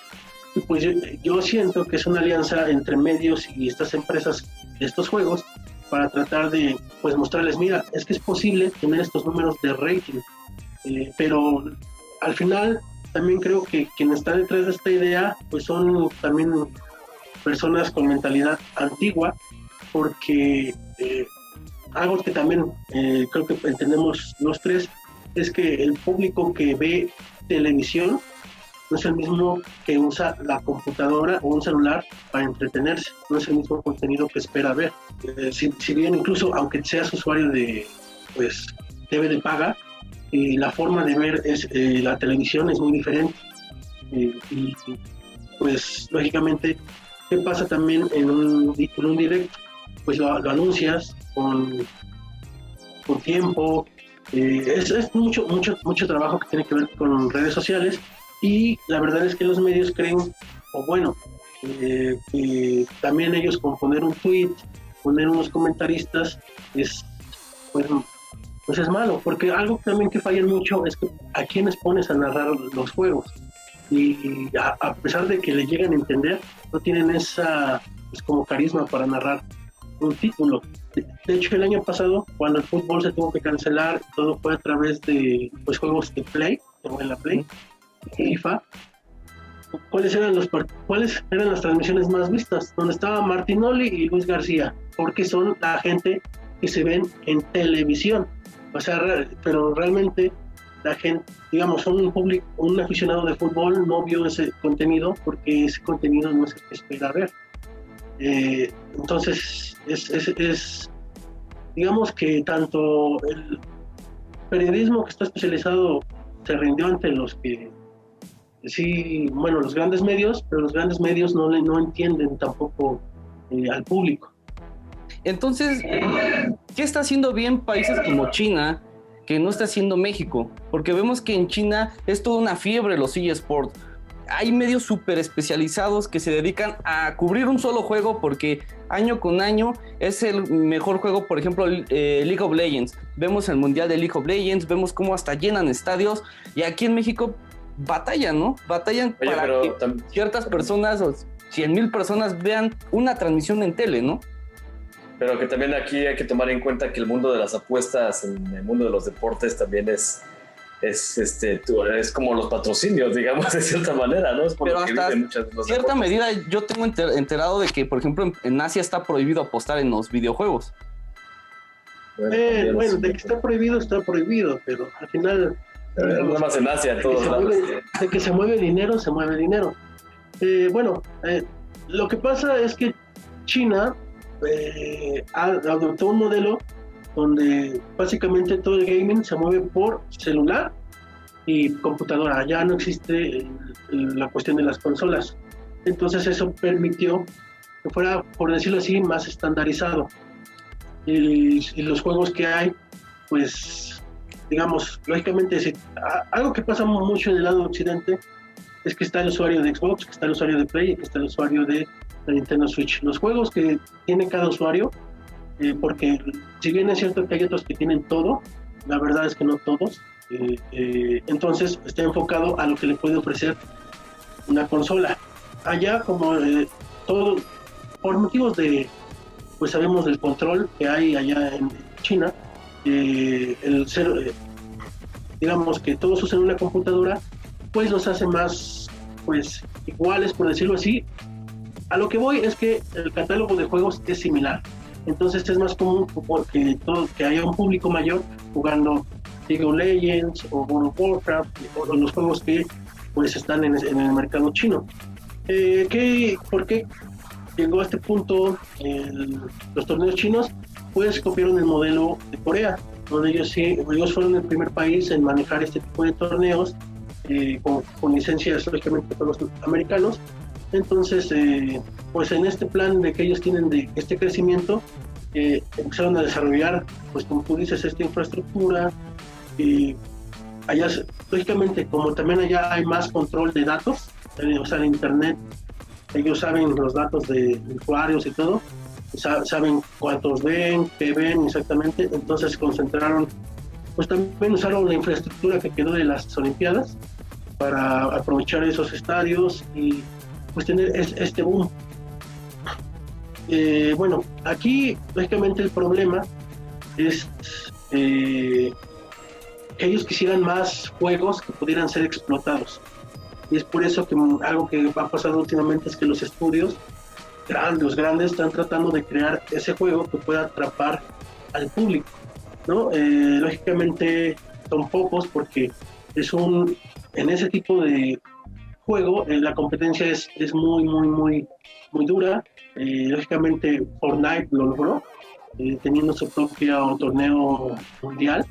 pues yo siento que es una alianza entre medios y estas empresas de estos juegos para tratar de pues mostrarles, mira, es que es posible tener estos números de rating, pero al final también creo que quien está detrás de esta idea pues son también personas con mentalidad antigua, porque algo que también creo que entendemos los tres es que el público que ve televisión no es el mismo que usa la computadora o un celular para entretenerse, no es el mismo contenido que espera ver. Si bien incluso aunque seas usuario de pues TV de paga, la forma de ver la televisión es muy diferente. Y pues lógicamente, ¿qué pasa también en un directo? Pues lo anuncias con tiempo, es mucho trabajo que tiene que ver con redes sociales, y la verdad es que los medios creen, o bueno, que también ellos con poner un tweet, poner unos comentaristas, pues es malo, porque algo también que fallan mucho es que a quienes pones a narrar los juegos, y a pesar de que le llegan a entender, no tienen esa pues como carisma para narrar un título. De hecho, el año pasado, cuando el fútbol se tuvo que cancelar, todo fue a través de pues juegos de Play, en la Play, FIFA. ¿Cuáles eran las transmisiones más vistas? Donde estaba Martinoli y Luis García, porque son la gente que se ven en televisión. O sea, pero realmente la gente, digamos, un aficionado de fútbol no vio ese contenido porque ese contenido no es el que espera ver. Entonces, digamos que tanto el periodismo que está especializado se rindió ante los que sí, bueno, los grandes medios, pero los grandes medios no entienden tampoco al público. Entonces, ¿qué está haciendo bien países como China que no está haciendo México? Porque vemos que en China es toda una fiebre los eSports. Hay medios súper especializados que se dedican a cubrir un solo juego, porque año con año es el mejor juego. Por ejemplo, League of Legends. Vemos el mundial de League of Legends, vemos cómo hasta llenan estadios, y aquí en México batallan, ¿no? Batallan para que ciertas personas o 100,000 personas vean una transmisión en tele, ¿no? Pero que también aquí hay que tomar en cuenta que el mundo de las apuestas, en el mundo de los deportes también es como los patrocinios, digamos, de cierta manera, ¿no? Es por pero lo que hasta cierta deportes. medida yo tengo enterado de que, por ejemplo, en Asia está prohibido apostar en los videojuegos. Bueno, de que está prohibido, pero al final... Nada más en Asia, en todos lados. De que se mueve dinero, se mueve dinero. Lo que pasa es que China adoptó un modelo donde básicamente todo el gaming se mueve por celular y computadora. Ya no existe la cuestión de las consolas. Entonces eso permitió que fuera, por decirlo así, más estandarizado. Y los juegos que hay, pues, digamos, lógicamente, algo que pasa mucho en el lado occidente es que está el usuario de Xbox, que está el usuario de Play y que está el usuario de la Nintendo Switch. Los juegos que tiene cada usuario, porque si bien es cierto que hay otros que tienen todo, la verdad es que no todos, entonces está enfocado a lo que le puede ofrecer una consola. Allá, como todo, por motivos de, pues sabemos del control que hay allá en China, digamos que todos usan una computadora, pues los hace más, pues, iguales, por decirlo así. A lo que voy es que el catálogo de juegos es similar. Entonces es más común que haya un público mayor jugando League of Legends o World of Warcraft o los juegos que pues están en el mercado chino. ¿Por qué llegó a este punto los torneos chinos? Pues copiaron el modelo de Corea, donde ellos fueron el primer país en manejar este tipo de torneos con licencias lógicamente para los americanos. Entonces, pues en este plan de que ellos tienen de este crecimiento, empezaron a desarrollar, pues como tú dices, esta infraestructura. Allá, lógicamente, como también allá hay más control de datos, o sea, en internet, ellos saben los datos de usuarios y todo, saben cuántos ven, qué ven exactamente, entonces concentraron, pues también usaron la infraestructura que quedó de las Olimpiadas para aprovechar esos estadios y pues tener este boom. Bueno, aquí lógicamente el problema es que ellos quisieran más juegos que pudieran ser explotados. Y es por eso que algo que ha pasado últimamente es que los estudios grandes están tratando de crear ese juego que pueda atrapar al público, ¿no? Lógicamente son pocos porque en ese tipo de juego la competencia es muy dura. Lógicamente Fortnite lo logró, teniendo su propio torneo mundial.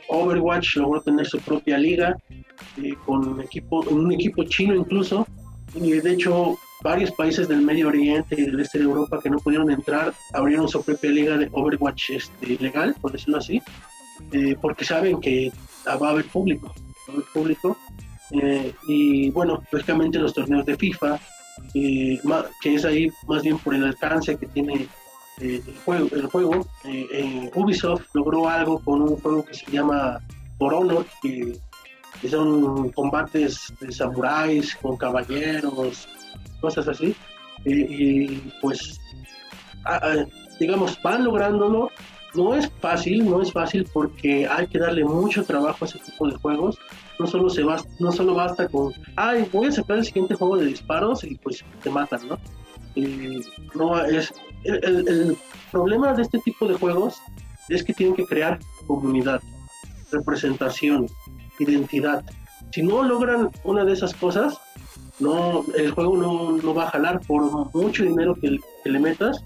Overwatch logró tener su propia liga con un equipo chino incluso, y de hecho varios países del Medio Oriente y del este de Europa que no pudieron entrar abrieron su propia liga de Overwatch legal, por decirlo así, porque saben que va a haber público, y bueno, lógicamente los torneos de FIFA, que es ahí más bien por el alcance que tiene el juego. Ubisoft logró algo con un juego que se llama For Honor, que son combates de samuráis con caballeros, cosas así, y pues digamos van lográndolo. No es fácil porque hay que darle mucho trabajo a ese tipo de juegos. No solo basta con voy a sacar el siguiente juego de disparos y pues te matan, ¿no? No es el problema de este tipo de juegos es que tienen que crear comunidad, representación, identidad. Si no logran una de esas cosas, el juego no va a jalar por mucho dinero que le metas.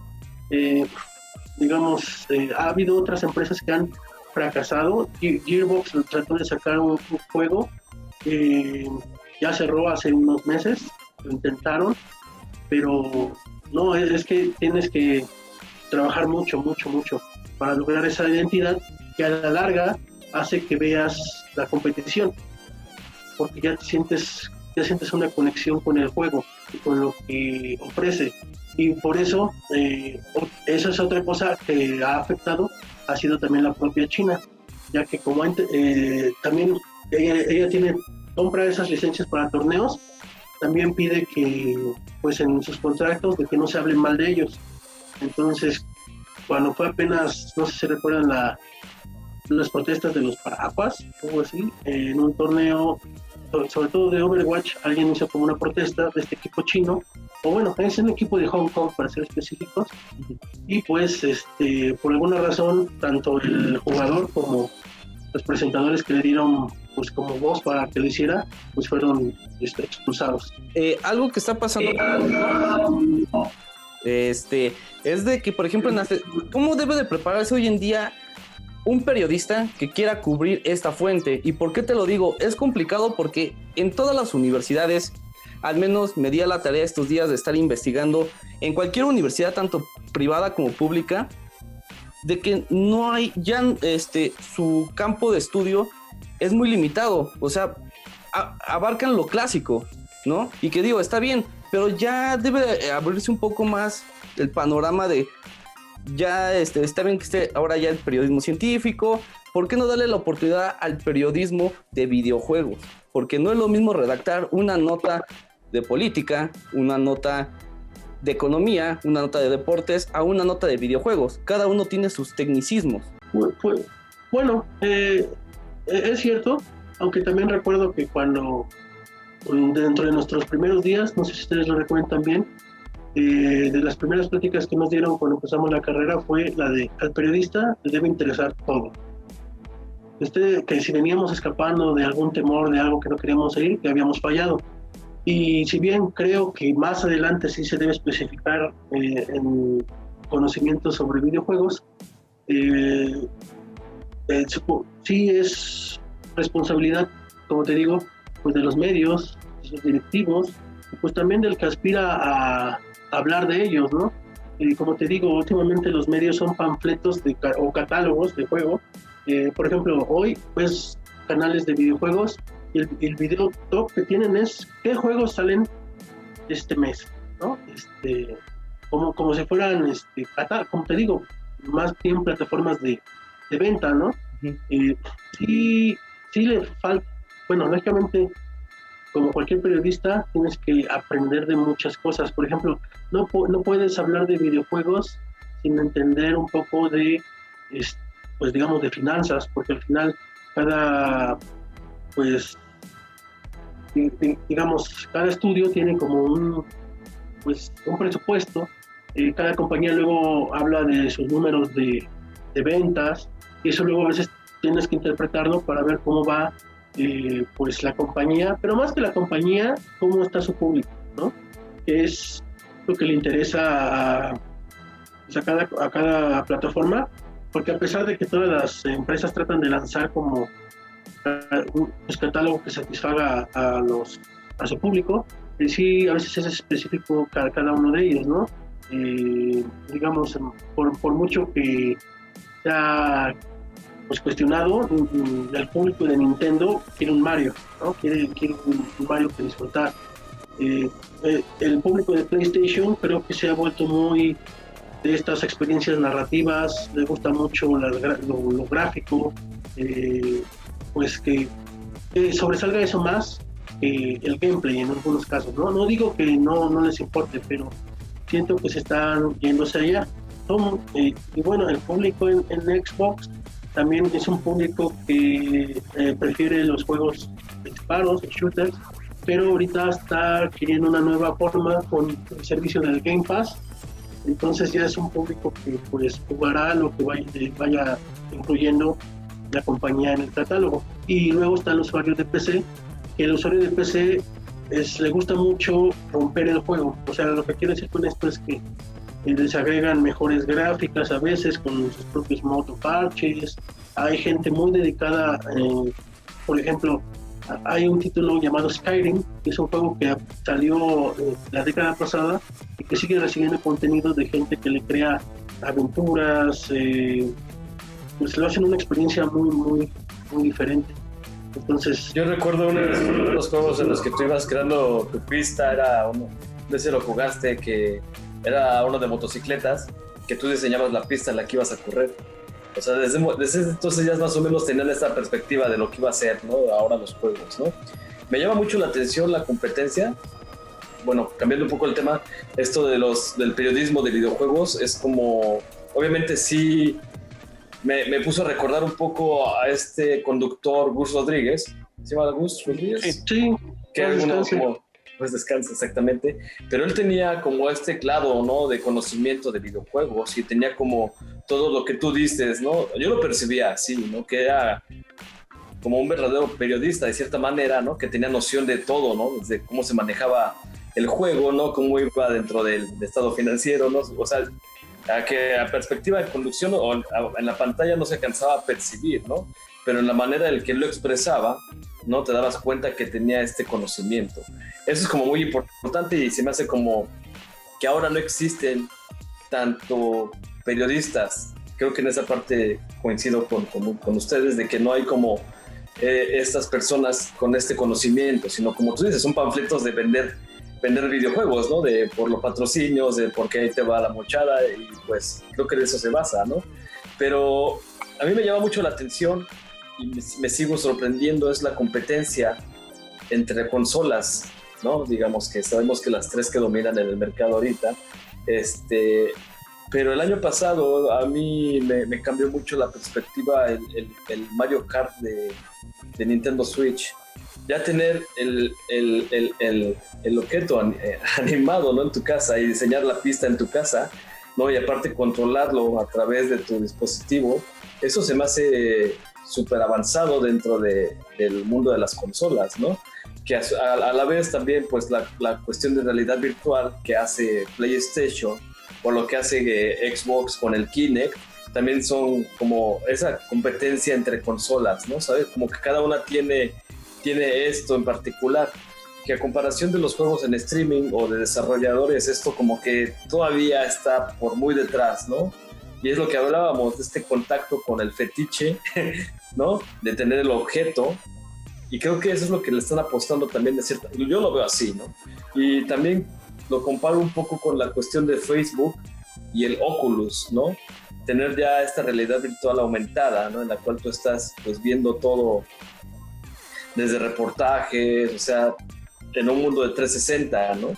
Digamos, ha habido otras empresas que han fracasado. Gearbox trató de sacar un juego, ya cerró hace unos meses, lo intentaron, pero no, es que tienes que trabajar mucho para lograr esa identidad que a la larga hace que veas la competición, porque ya sientes una conexión con el juego y con lo que ofrece. Y por eso, esa es otra cosa que ha afectado, ha sido también la propia China, ya que como también ella compra esas licencias para torneos, también pide que, pues en sus contratos, de que no se hable mal de ellos. Entonces, cuando fue apenas, no sé si recuerdan las protestas de los paraguas, algo así, en un torneo, sobre todo de Overwatch, alguien hizo como una protesta de este equipo chino, o bueno, es un equipo de Hong Kong para ser específicos, y pues por alguna razón, tanto el jugador como los presentadores que le dieron pues como voz para que lo hiciera, pues fueron expulsados. Algo que está pasando es de que, por ejemplo, ¿cómo debe de prepararse hoy en día un periodista que quiera cubrir esta fuente? ¿Y por qué te lo digo? Es complicado porque en todas las universidades, al menos me di a la tarea estos días de estar investigando en cualquier universidad, tanto privada como pública, de que no hay ya su campo de estudio es muy limitado, o sea, abarcan lo clásico, ¿no? Y que digo, está bien, pero ya debe abrirse un poco más el panorama de ya está bien que esté ahora ya el periodismo científico. ¿Por qué no darle la oportunidad al periodismo de videojuegos? Porque no es lo mismo redactar una nota de política, una nota de economía, una nota de deportes, a una nota de videojuegos. Cada uno tiene sus tecnicismos. Bueno, es cierto, aunque también recuerdo que cuando dentro de nuestros primeros días, no sé si ustedes lo recuerdan también, de las primeras pláticas que nos dieron cuando empezamos la carrera fue la de al periodista le debe interesar todo. Que si veníamos escapando de algún temor, de algo que no queríamos ir, que habíamos fallado. Y si bien creo que más adelante sí se debe especificar en conocimientos sobre videojuegos, sí es responsabilidad, como te digo, pues de los medios, de sus directivos, y pues también del que aspira a hablar de ellos, ¿no? Y como te digo, últimamente los medios son panfletos o catálogos de juego. Por ejemplo, hoy pues canales de videojuegos y el video top que tienen es qué juegos salen este mes, ¿no? Como si fueran como te digo, más bien plataformas de venta, ¿no? Uh-huh. Sí le falta, bueno, lógicamente como cualquier periodista, tienes que aprender de muchas cosas. Por ejemplo, no puedes hablar de videojuegos sin entender un poco de, pues digamos, de finanzas, porque al final pues, digamos, cada estudio tiene como un presupuesto. Cada compañía luego habla de sus números de ventas, y eso luego a veces tienes que interpretarlo para ver cómo va pues la compañía, pero más que la compañía, cómo está su público, ¿no? Que es lo que le interesa a cada plataforma, porque a pesar de que todas las empresas tratan de lanzar como un catálogo que satisfaga a su público, sí, a veces es específico cada uno de ellos, ¿no? Digamos, por mucho que sea pues cuestionado, el público de Nintendo quiere un Mario, ¿no? Quiere un Mario que disfrutar. El público de PlayStation creo que se ha vuelto muy de estas experiencias narrativas, le gusta mucho lo gráfico, pues que sobresalga eso más que el gameplay en algunos casos, ¿no? No digo que no les importe, pero siento que se están yéndose allá. Y bueno, el público en Xbox también es un público que prefiere los juegos de disparos, de shooters, pero ahorita está queriendo una nueva forma con el servicio del Game Pass. Entonces ya es un público que pues jugará lo que vaya incluyendo la compañía en el catálogo. Y luego está el usuario de PC, que el usuario de PC le gusta mucho romper el juego. O sea, lo que quiero decir con esto es que les agregan mejores gráficas a veces con sus propios modo parches. Hay gente muy dedicada, por ejemplo, hay un título llamado Skyrim, que es un juego que salió la década pasada y que sigue recibiendo contenido de gente que le crea aventuras, pues lo hacen una experiencia muy diferente. Entonces, yo recuerdo uno de los juegos en los que tú ibas creando tu pista, era uno, de ese lo jugaste, que era uno de motocicletas, que tú diseñabas la pista en la que ibas a correr. O sea, desde entonces ya más o menos tenían esta perspectiva de lo que iba a ser, ¿no? Ahora los juegos, ¿no? Me llama mucho la atención la competencia. Bueno, cambiando un poco el tema, esto del periodismo de videojuegos es como, obviamente sí, me puso a recordar un poco a este conductor Gus Rodríguez. ¿Se llama Gus Rodríguez? Sí. Que algunos como... Pues descansa, exactamente, pero él tenía como este clavo, ¿no? De conocimiento de videojuegos y tenía como todo lo que tú dices, ¿no? Yo lo percibía así, ¿no? Que era como un verdadero periodista de cierta manera, ¿no? Que tenía noción de todo, ¿no? Desde cómo se manejaba el juego, ¿no? Cómo iba dentro del estado financiero, ¿no? O sea, a perspectiva de conducción o en la pantalla no se alcanzaba a percibir, ¿no? Pero en la manera en que él lo expresaba, ¿no? Te dabas cuenta que tenía este conocimiento. Eso es como muy importante y se me hace como que ahora no existen tanto periodistas. Creo que en esa parte coincido con ustedes de que no hay como estas personas con este conocimiento, sino como tú dices, son panfletos de vender videojuegos, ¿no? Por los patrocinios, de por qué ahí te va la mochada y pues creo que de eso se basa, ¿no? Pero a mí me llama mucho la atención y me sigo sorprendiendo es la competencia entre consolas, ¿no? Digamos que sabemos que las tres que dominan en el mercado ahorita, pero el año pasado a mí me cambió mucho la perspectiva el Mario Kart de Nintendo Switch. Ya tener el objeto animado, ¿no? En tu casa y diseñar la pista en tu casa, ¿no? Y aparte controlarlo a través de tu dispositivo, eso se me hace súper avanzado dentro del mundo de las consolas, ¿no? Que a la vez también pues la cuestión de realidad virtual que hace PlayStation o lo que hace Xbox con el Kinect también son como esa competencia entre consolas, ¿no? ¿Sabes? Como que cada una tiene esto en particular, que a comparación de los juegos en streaming o de desarrolladores, esto como que todavía está por muy detrás, ¿no? Y es lo que hablábamos de este contacto con el fetiche, ¿no? De tener el objeto. Y creo que eso es lo que le están apostando también de cierta... Yo lo veo así, ¿no? Y también lo comparo un poco con la cuestión de Facebook y el Oculus, ¿no? Tener ya esta realidad virtual aumentada, ¿no? En la cual tú estás pues viendo todo desde reportajes, o sea, en un mundo de 360, ¿no?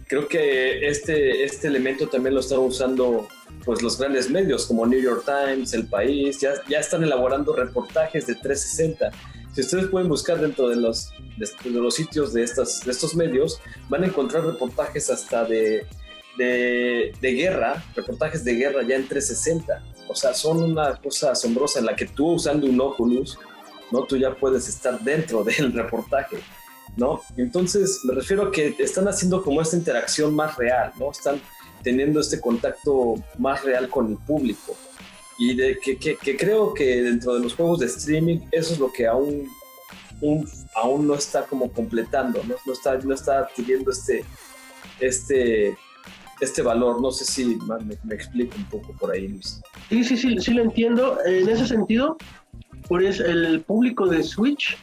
Creo que este elemento también lo están usando pues los grandes medios como New York Times, El País, ya están elaborando reportajes de 360. Si ustedes pueden buscar dentro de los sitios de estos medios, van a encontrar reportajes hasta de guerra, reportajes de guerra ya en 360. O sea, son una cosa asombrosa en la que tú usando un Oculus, ¿no? Tú ya puedes estar dentro del reportaje, ¿no? Entonces me refiero a que están haciendo como esta interacción más real, ¿no? Están teniendo este contacto más real con el público. Y que creo que dentro de los juegos de streaming eso es lo que aún no está como completando, ¿no? No está adquiriendo este valor. No sé si me explico un poco por ahí, Luis. Sí lo entiendo. En ese sentido, pues el público de Switch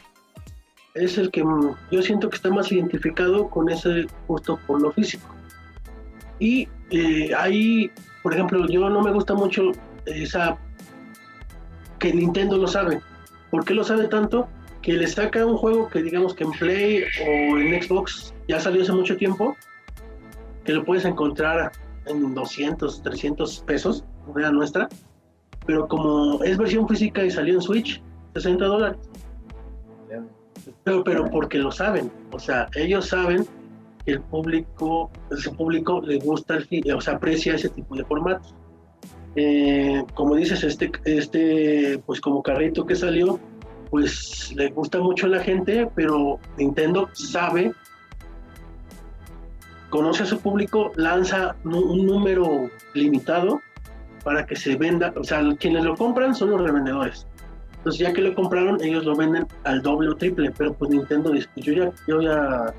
es el que yo siento que está más identificado con ese gusto por lo físico. Y ahí, por ejemplo, yo no me gusta mucho que Nintendo lo sabe. ¿Por qué lo sabe tanto? Que le saca un juego que digamos que en Play o en Xbox ya salió hace mucho tiempo, que lo puedes encontrar en 200, 300 pesos, moneda nuestra, pero como es versión física y salió en Switch, $60. Pero porque lo saben, o sea, ellos saben que ese público le gusta, o sea, aprecia ese tipo de formatos. Como dices, pues como carrito que salió, pues le gusta mucho a la gente, pero Nintendo conoce a su público, lanza un número limitado para que se venda, o sea, quienes lo compran son los revendedores. Entonces ya que lo compraron, ellos lo venden al doble o triple, pero pues Nintendo dice, pues yo ya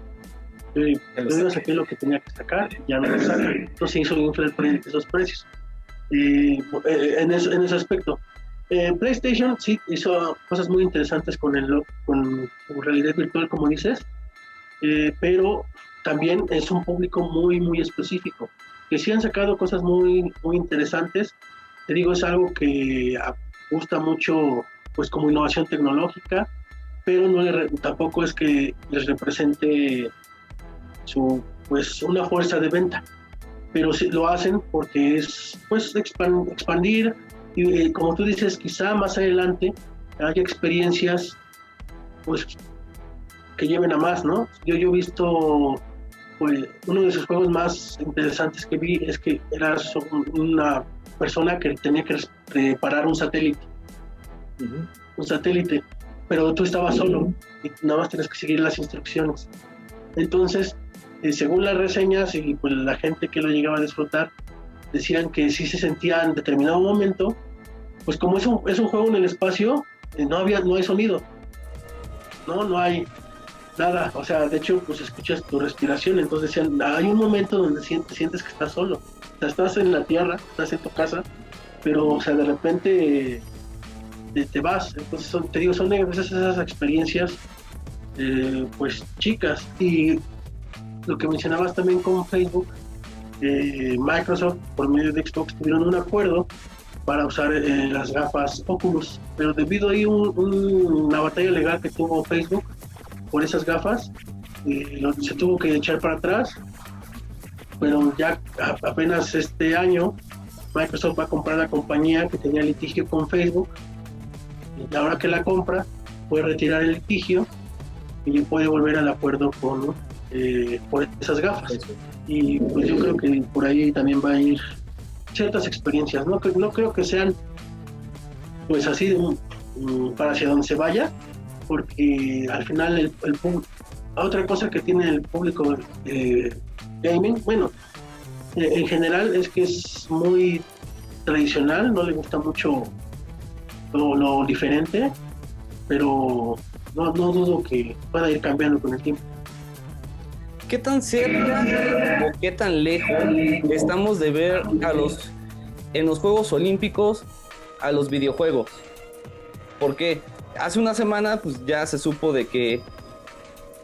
saqué lo que tenía que sacar, ya no lo saca. Entonces hizo inflar esos precios. En ese aspecto. PlayStation sí hizo cosas muy interesantes con realidad virtual, como dices, pero también es un público muy, muy específico, que sí han sacado cosas muy, muy interesantes. Te digo, es algo que gusta mucho, pues como innovación tecnológica, pero tampoco es que les represente pues una fuerza de venta, pero sí lo hacen porque es pues expandir y como tú dices, quizá más adelante haya experiencias pues que lleven a más, ¿no? Yo he visto, pues uno de esos juegos más interesantes que vi es que era una persona que tenía que reparar un satélite, pero tú estabas solo y nada más tienes que seguir las instrucciones. Entonces, según las reseñas y pues la gente que lo llegaba a disfrutar, decían que sí se sentía en determinado momento, pues como es un juego en el espacio, no hay sonido, no hay nada, o sea, de hecho pues escuchas tu respiración. Entonces decían, hay un momento donde sientes que estás solo, o sea, estás en la tierra, estás en tu casa, pero o sea, de repente te vas. Entonces son esas experiencias pues chicas. Y lo que mencionabas también con Facebook, Microsoft por medio de Xbox tuvieron un acuerdo para usar las gafas Oculus, pero debido a una batalla legal que tuvo Facebook por esas gafas, se tuvo que echar para atrás. Pero ya apenas este año Microsoft va a comprar la compañía que tenía litigio con Facebook, y ahora que la compra puede retirar el litigio y puede volver al acuerdo por esas gafas. Y pues yo creo que por ahí también va a ir ciertas experiencias. No creo que sean pues así para hacia donde se vaya, porque al final otra cosa que tiene el público gaming, bueno, en general es que es muy tradicional, no le gusta mucho lo diferente, pero no dudo que pueda ir cambiando con el tiempo. ¿Qué tan cerca o qué tan lejos estamos de ver en los Juegos Olímpicos a los videojuegos? Porque hace una semana pues ya se supo de que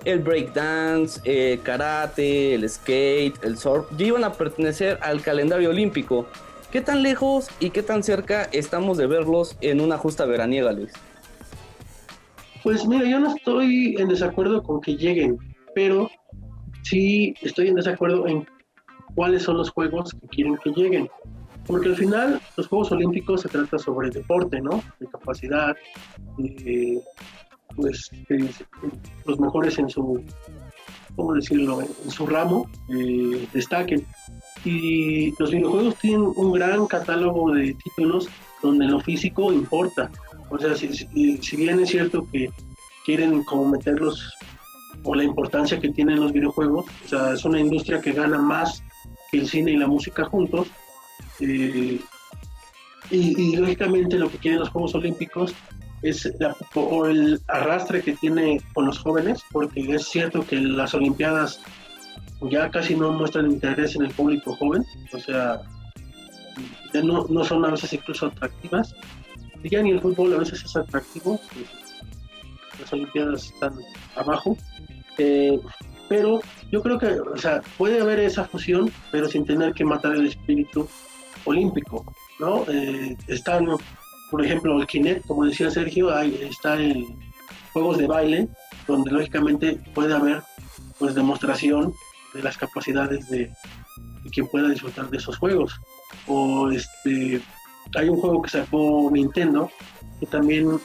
el breakdance, el karate, el skate, el surf ya iban a pertenecer al calendario olímpico. ¿Qué tan lejos y qué tan cerca estamos de verlos en una justa veraniega, Luis? Pues mira, yo no estoy en desacuerdo con que lleguen, pero sí estoy en desacuerdo en cuáles son los juegos que quieren que lleguen. Porque al final los Juegos Olímpicos se trata sobre deporte, ¿no? De capacidad, pues los mejores en su, ¿cómo decirlo?, en su ramo destaquen. Y los videojuegos tienen un gran catálogo de títulos donde lo físico importa. O sea, si bien es cierto que quieren como meterlos, o la importancia que tienen los videojuegos, o sea, es una industria que gana más que el cine y la música juntos, y lógicamente lo que quieren los Juegos Olímpicos es el arrastre que tiene con los jóvenes, porque es cierto que las Olimpiadas ya casi no muestran interés en el público joven, o sea, ya no son a veces incluso atractivas, y ya ni el fútbol a veces es atractivo, pues, las Olimpiadas están abajo, pero yo creo que, o sea, puede haber esa fusión, pero sin tener que matar el espíritu olímpico, ¿no? Están, por ejemplo, el Kinect, como decía Sergio, está en juegos de baile, donde lógicamente puede haber pues demostración de las capacidades de quien pueda disfrutar de esos juegos. O hay un juego que sacó Nintendo que también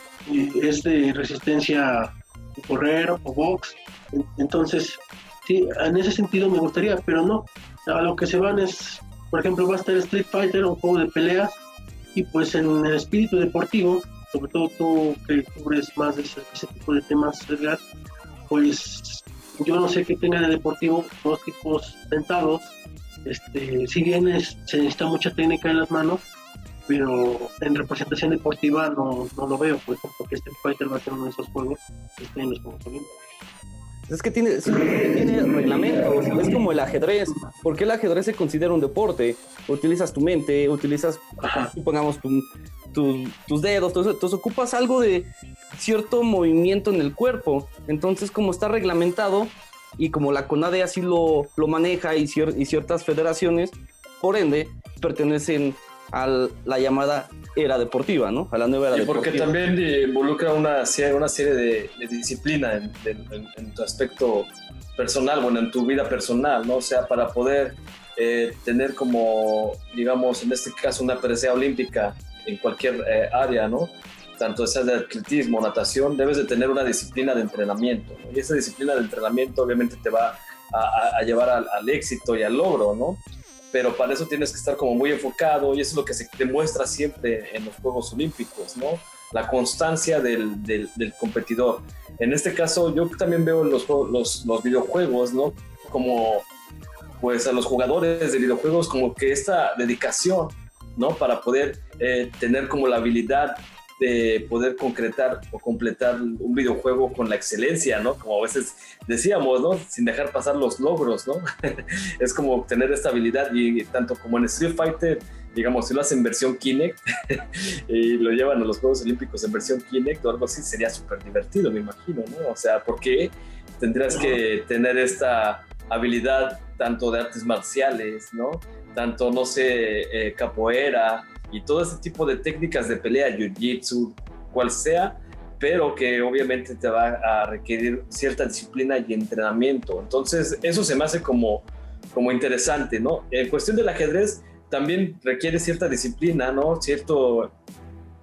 es de resistencia de correr o box. Entonces, sí, en ese sentido me gustaría, pero no. A lo que se van es, por ejemplo, va a estar Street Fighter, un juego de peleas, y pues en el espíritu deportivo, sobre todo tú que cubres más de ese tipo de temas, Edgar, pues yo no sé qué tenga de deportivo dos tipos sentados. Si bien se necesita mucha técnica en las manos, pero en representación deportiva no lo veo, por ejemplo, que Street Fighter va a ser uno de esos juegos que estén en los Juegos Olímpicos. Es que tiene reglamentos, es como el ajedrez. ¿Por qué el ajedrez se considera un deporte? Utilizas tu mente, supongamos tus dedos, entonces ocupas algo de cierto movimiento en el cuerpo. Entonces, como está reglamentado y como la CONADE así lo maneja y ciertas federaciones, por ende, pertenecen a la llamada era deportiva, ¿no? A la nueva era deportiva. Porque también involucra una serie de disciplina en tu aspecto personal, bueno, en tu vida personal, ¿no? O sea, para poder tener como, digamos, en este caso, una presea olímpica en cualquier área, ¿no? Tanto sea de atletismo, natación, debes de tener una disciplina de entrenamiento, ¿no? Y esa disciplina de entrenamiento obviamente te va a llevar al éxito y al logro, ¿no? Pero para eso tienes que estar como muy enfocado, y eso es lo que se demuestra siempre en los Juegos Olímpicos, ¿no? La constancia del competidor. En este caso, yo también veo los videojuegos, ¿no? Como, pues, a los jugadores de videojuegos como que esta dedicación, ¿no? Para poder tener como la habilidad de poder concretar o completar un videojuego con la excelencia, ¿no? Como a veces decíamos, ¿no? Sin dejar pasar los logros, ¿no? Es como tener esta habilidad, y tanto como en Street Fighter, digamos, si lo hacen en versión Kinect y lo llevan a los Juegos Olímpicos en versión Kinect o algo así, sería súper divertido, me imagino, ¿no? O sea, porque tendrías que tener esta habilidad tanto de artes marciales, ¿no? Tanto, no sé, capoeira, y todo ese tipo de técnicas de pelea, jiu-jitsu, cual sea, pero que obviamente te va a requerir cierta disciplina y entrenamiento. Entonces, eso se me hace como interesante, ¿no? En cuestión del ajedrez, también requiere cierta disciplina, ¿no? Cierto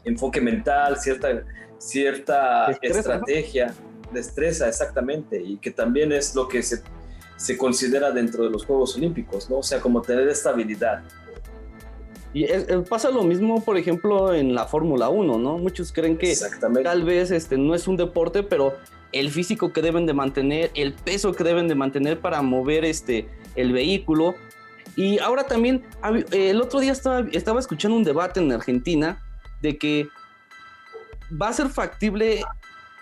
enfoque mental, cierta estrategia, ¿no? Destreza, exactamente, y que también es lo que se considera dentro de los Juegos Olímpicos, ¿no? O sea, como tener esta habilidad. Y pasa lo mismo, por ejemplo, en la Fórmula 1, ¿no? Muchos creen que tal vez no es un deporte, pero el físico que deben de mantener, el peso que deben de mantener para mover el vehículo. Y ahora también, el otro día estaba escuchando un debate en Argentina de que va a ser factible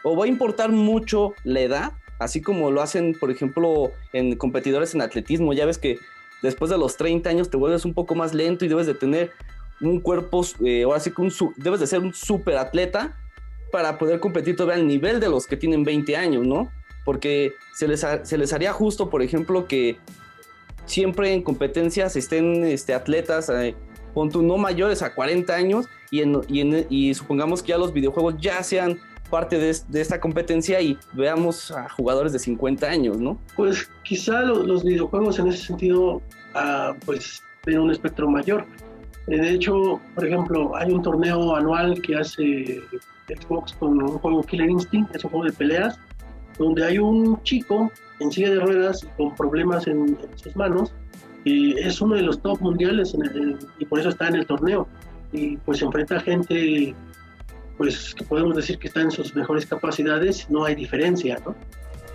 o va a importar mucho la edad, así como lo hacen, por ejemplo, en competidores en atletismo. Ya ves que después de los 30 años te vuelves un poco más lento y debes de tener un cuerpo, ahora sí que debes de ser un súper atleta para poder competir todavía al nivel de los que tienen 20 años, ¿no? Porque se les haría justo, por ejemplo, que siempre en competencias estén atletas, pon tú, no mayores a 40 años y supongamos que ya los videojuegos ya sean parte de esta competencia y veamos a jugadores de 50 años, ¿no? Pues quizá los videojuegos en ese sentido pues tienen un espectro mayor. De hecho, por ejemplo, hay un torneo anual que hace Xbox con un juego Killer Instinct, es un juego de peleas, donde hay un chico en silla de ruedas con problemas en sus manos, y es uno de los top mundiales y por eso está en el torneo. Y pues se enfrenta a gente, pues que podemos decir que está en sus mejores capacidades, no hay diferencia, ¿no?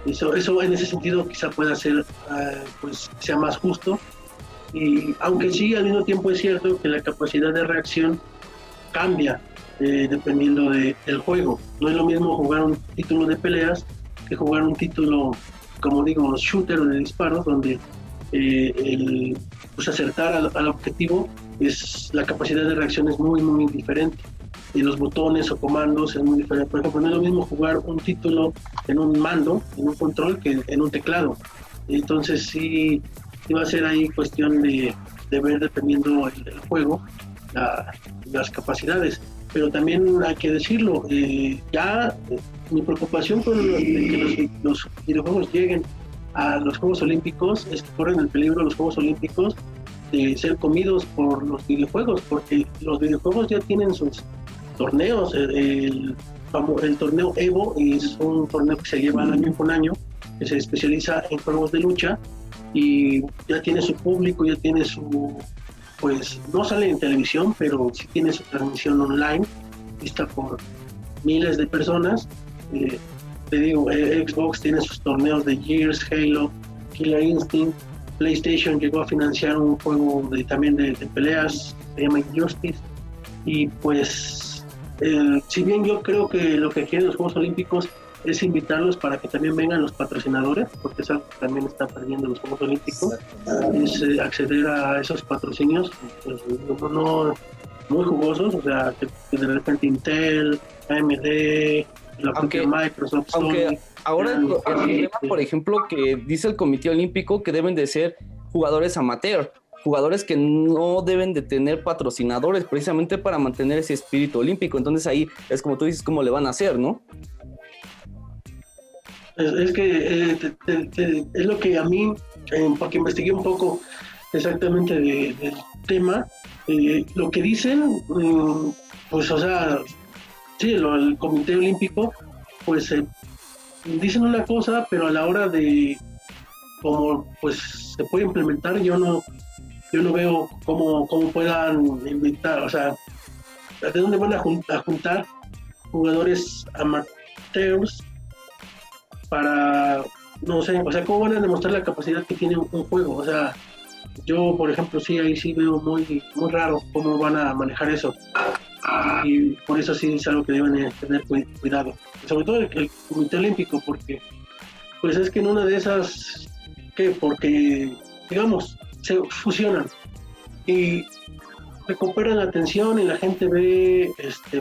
Eso en ese sentido quizá pueda ser, pues sea más justo. Y aunque sí, al mismo tiempo es cierto que la capacidad de reacción cambia dependiendo del juego. No es lo mismo jugar un título de peleas que jugar un título, como digo, shooter de disparos, donde pues acertar al objetivo, la capacidad de reacción es muy, muy diferente. Y los botones o comandos es muy diferente. Por ejemplo, no es lo mismo jugar un título en un mando, en un control, que en un teclado. Entonces sí va a ser ahí cuestión de ver, dependiendo del juego, las capacidades. Pero también hay que decirlo, mi preocupación con que los videojuegos lleguen a los Juegos Olímpicos es que corren el peligro los Juegos Olímpicos de ser comidos por los videojuegos, porque los videojuegos ya tienen sus torneos. El torneo Evo es un torneo que se lleva año con año, que se especializa en juegos de lucha, y ya tiene su público, ya tiene pues no sale en televisión, pero sí tiene su transmisión online, vista por miles de personas. Te digo, Xbox tiene sus torneos de Gears, Halo, Killer Instinct. PlayStation llegó a financiar un juego también de peleas, se llama Injustice. Y pues, si bien yo creo que lo que quieren los Juegos Olímpicos es invitarlos para que también vengan los patrocinadores, porque es algo que también está perdiendo los Juegos Olímpicos, es acceder a esos patrocinios, pues, no muy jugosos, o sea, que de repente Intel, AMD, la propia Microsoft, Sony. Ahora el problema, por ejemplo, que dice el Comité Olímpico que deben de ser jugadores amateur, jugadores que no deben de tener patrocinadores, precisamente para mantener ese espíritu olímpico. Entonces ahí es como tú dices, ¿cómo le van a hacer, no? Es que es lo que a mí, porque investigué un poco exactamente del tema, lo que dicen, pues, o sea, sí, el Comité Olímpico, pues dicen una cosa, pero a la hora de cómo pues se puede implementar, yo no veo cómo puedan inventar, o sea, de dónde van a juntar jugadores amateurs para, no sé, o sea, cómo van a demostrar la capacidad que tiene un juego. O sea, yo, por ejemplo, sí, ahí sí veo muy, muy raro cómo van a manejar eso. Y por eso sí es algo que deben tener cuidado. Sobre todo el Comité Olímpico, porque pues es que en una de esas, porque, digamos, se fusionan y recuperan la atención y la gente ve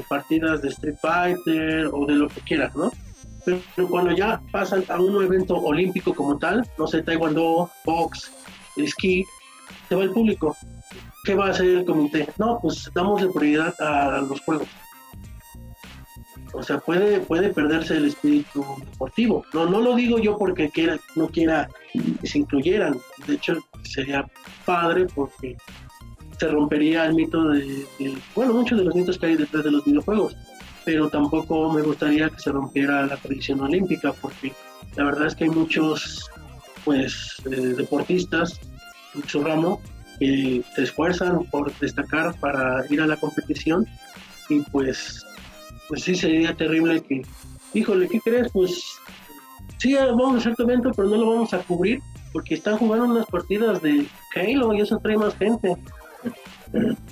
partidas de Street Fighter o de lo que quieras, ¿no? Pero cuando ya pasan a un evento olímpico como tal, no sé, taekwondo, box, esquí, se va el público. ¿Qué va a hacer el comité? No, pues damos prioridad a los juegos. O sea, puede perderse el espíritu deportivo. No lo digo yo porque no quiera que se incluyeran. De hecho, sería padre porque se rompería el mito bueno, muchos de los mitos que hay detrás de los videojuegos. Pero tampoco me gustaría que se rompiera la tradición olímpica, porque la verdad es que hay muchos deportistas en su ramo que se esfuerzan por destacar para ir a la competición, y pues sí sería terrible que, híjole, ¿qué crees? Pues sí, vamos a hacer tu evento, pero no lo vamos a cubrir porque están jugando unas partidas de Halo y eso trae más gente,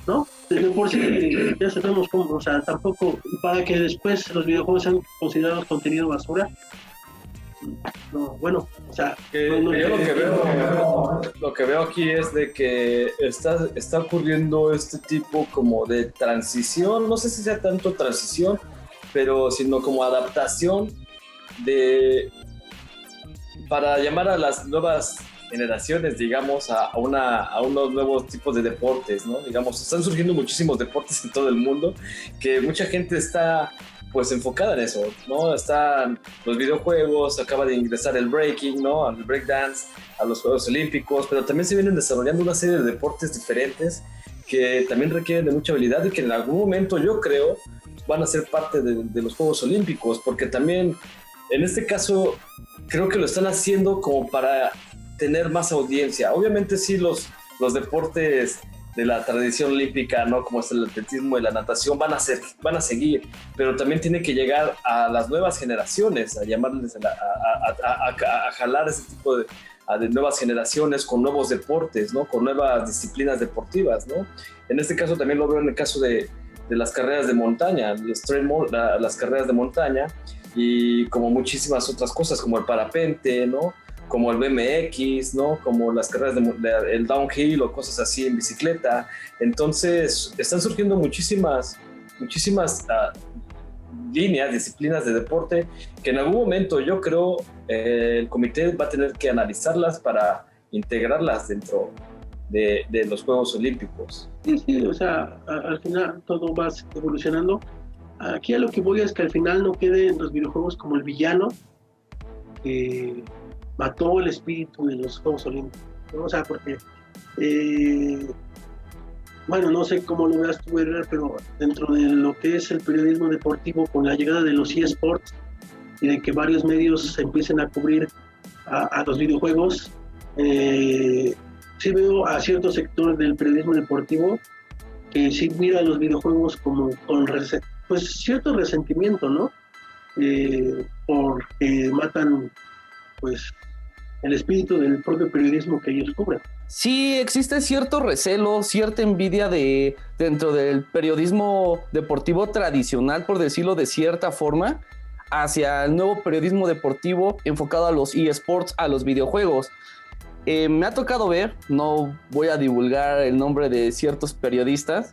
¿no? De por sí ya sabemos cómo, o sea, tampoco para que después los videojuegos sean considerados contenido basura. No, bueno, o sea, yo lo que veo aquí es de que está ocurriendo este tipo como de transición, no sé si sea tanto transición, pero sino como adaptación para llamar a las nuevas generaciones, digamos, a unos nuevos tipos de deportes, ¿no? Digamos, están surgiendo muchísimos deportes en todo el mundo que mucha gente está pues enfocada en eso, ¿no? Están los videojuegos, acaba de ingresar el breaking, ¿no? Al breakdance, a los Juegos Olímpicos, pero también se vienen desarrollando una serie de deportes diferentes que también requieren de mucha habilidad y que en algún momento yo creo van a ser parte de los Juegos Olímpicos, porque también en este caso creo que lo están haciendo como para tener más audiencia. Obviamente sí, los deportes de la tradición olímpica, ¿no? Como es el atletismo y la natación, van a seguir, pero también tiene que llegar a las nuevas generaciones, a llamarles, a jalar ese tipo de nuevas generaciones con nuevos deportes, ¿no? Con nuevas disciplinas deportivas, ¿no? En este caso también lo veo en el caso de las carreras de montaña, las carreras de montaña, y como muchísimas otras cosas, como el parapente, ¿no? Como el BMX, ¿no? Como las carreras el downhill o cosas así en bicicleta. Entonces están surgiendo muchísimas líneas, disciplinas de deporte que en algún momento yo creo el comité va a tener que analizarlas para integrarlas dentro de los Juegos Olímpicos. Sí, o sea, al final todo va evolucionando. Aquí a lo que voy es que al final no queden los videojuegos como el villano que mató el espíritu de los Juegos Olímpicos, ¿no? O sea, porque bueno, no sé cómo lo veas tú, Herrera, pero dentro de lo que es el periodismo deportivo, con la llegada de los eSports y de que varios medios empiecen a cubrir a los videojuegos, sí veo a cierto sector del periodismo deportivo que sí mira a los videojuegos como con pues cierto resentimiento, ¿no? Porque matan pues el espíritu del propio periodismo que ellos cubren. Sí, existe cierto recelo, cierta envidia dentro del periodismo deportivo tradicional, por decirlo de cierta forma, hacia el nuevo periodismo deportivo enfocado a los eSports, a los videojuegos. Me ha tocado ver, no voy a divulgar el nombre de ciertos periodistas,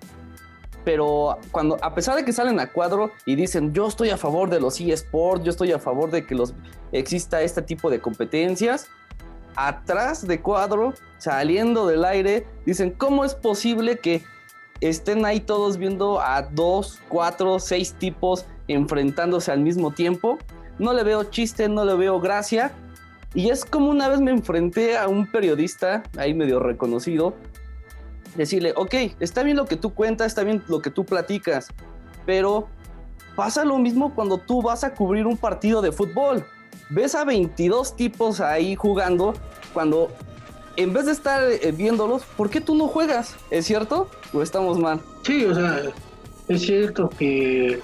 pero a pesar de que salen a cuadro y dicen yo estoy a favor de los eSports, yo estoy a favor de que exista este tipo de competencias, atrás de cuadro, saliendo del aire, dicen ¿cómo es posible que estén ahí todos viendo a 2, 4, 6 tipos enfrentándose al mismo tiempo? No le veo chiste, no le veo gracia. Y es como una vez me enfrenté a un periodista ahí medio reconocido, decirle, ok, está bien lo que tú cuentas, está bien lo que tú platicas, pero pasa lo mismo cuando tú vas a cubrir un partido de fútbol. Ves a 22 tipos ahí jugando, cuando en vez de estar viéndolos, ¿por qué tú no juegas? ¿Es cierto? ¿O estamos mal? Sí, o sea, es cierto que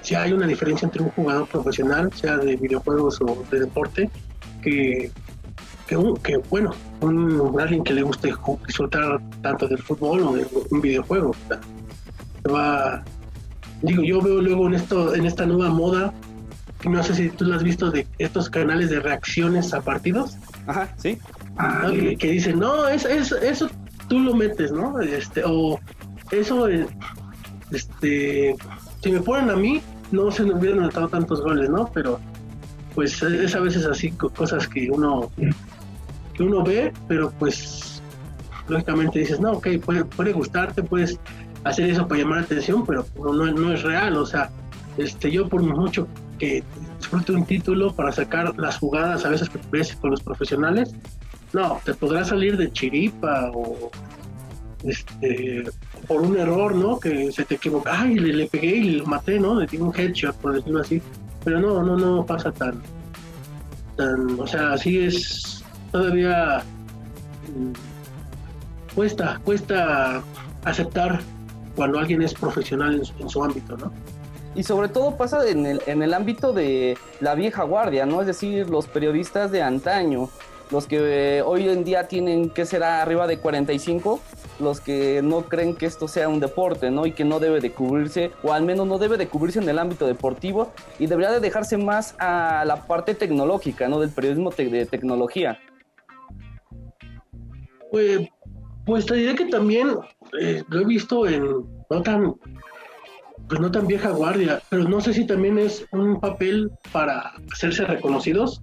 sí hay una diferencia entre un jugador profesional, sea de videojuegos o de deporte, que bueno, alguien que le guste disfrutar tanto del fútbol o de un videojuego. O sea, yo veo luego en esta nueva moda, que no sé si tú lo has visto, de estos canales de reacciones a partidos. Ajá, sí. ¿No? Que dicen, no, eso tú lo metes, ¿no? O eso, si me ponen a mí, no se me hubieran notado tantos goles, ¿no? Pero pues es a veces así cosas que uno ve, pero pues lógicamente dices, no, ok, puede gustarte, puedes hacer eso para llamar la atención, pero no es real. O sea, yo por mucho que disfrute un título para sacar las jugadas a veces que ves con los profesionales, no, te podrá salir de chiripa o por un error, ¿no? Que se te equivoca, ay, le pegué y le maté, ¿no? Le di un headshot, por decirlo así. Pero no pasa tan, o sea, así es, todavía cuesta aceptar cuando alguien es profesional en su ámbito, ¿no? Y sobre todo pasa en el ámbito de la vieja guardia, ¿no? Es decir, los periodistas de antaño, los que hoy en día tienen, ¿qué será? Arriba de 45, los que no creen que esto sea un deporte, ¿no? Y que no debe de cubrirse, o al menos no debe de cubrirse en el ámbito deportivo, y debería de dejarse más a la parte tecnológica, ¿no? Del periodismo de tecnología. Pues te diré que también lo he visto en no tan vieja guardia, pero no sé si también es un papel para hacerse reconocidos,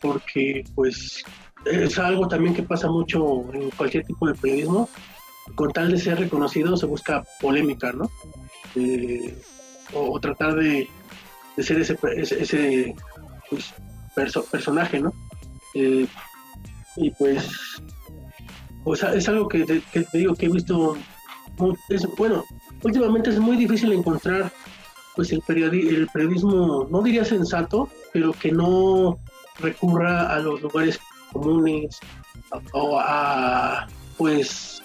porque pues es algo también que pasa mucho en cualquier tipo de periodismo. Con tal de ser reconocido se busca polémica, ¿no? o tratar de ser ese pues, personaje, ¿no? Y pues es algo que te digo que he visto, bueno, últimamente es muy difícil encontrar pues el periodismo, no diría sensato, pero que no recurra a los lugares comunes o a pues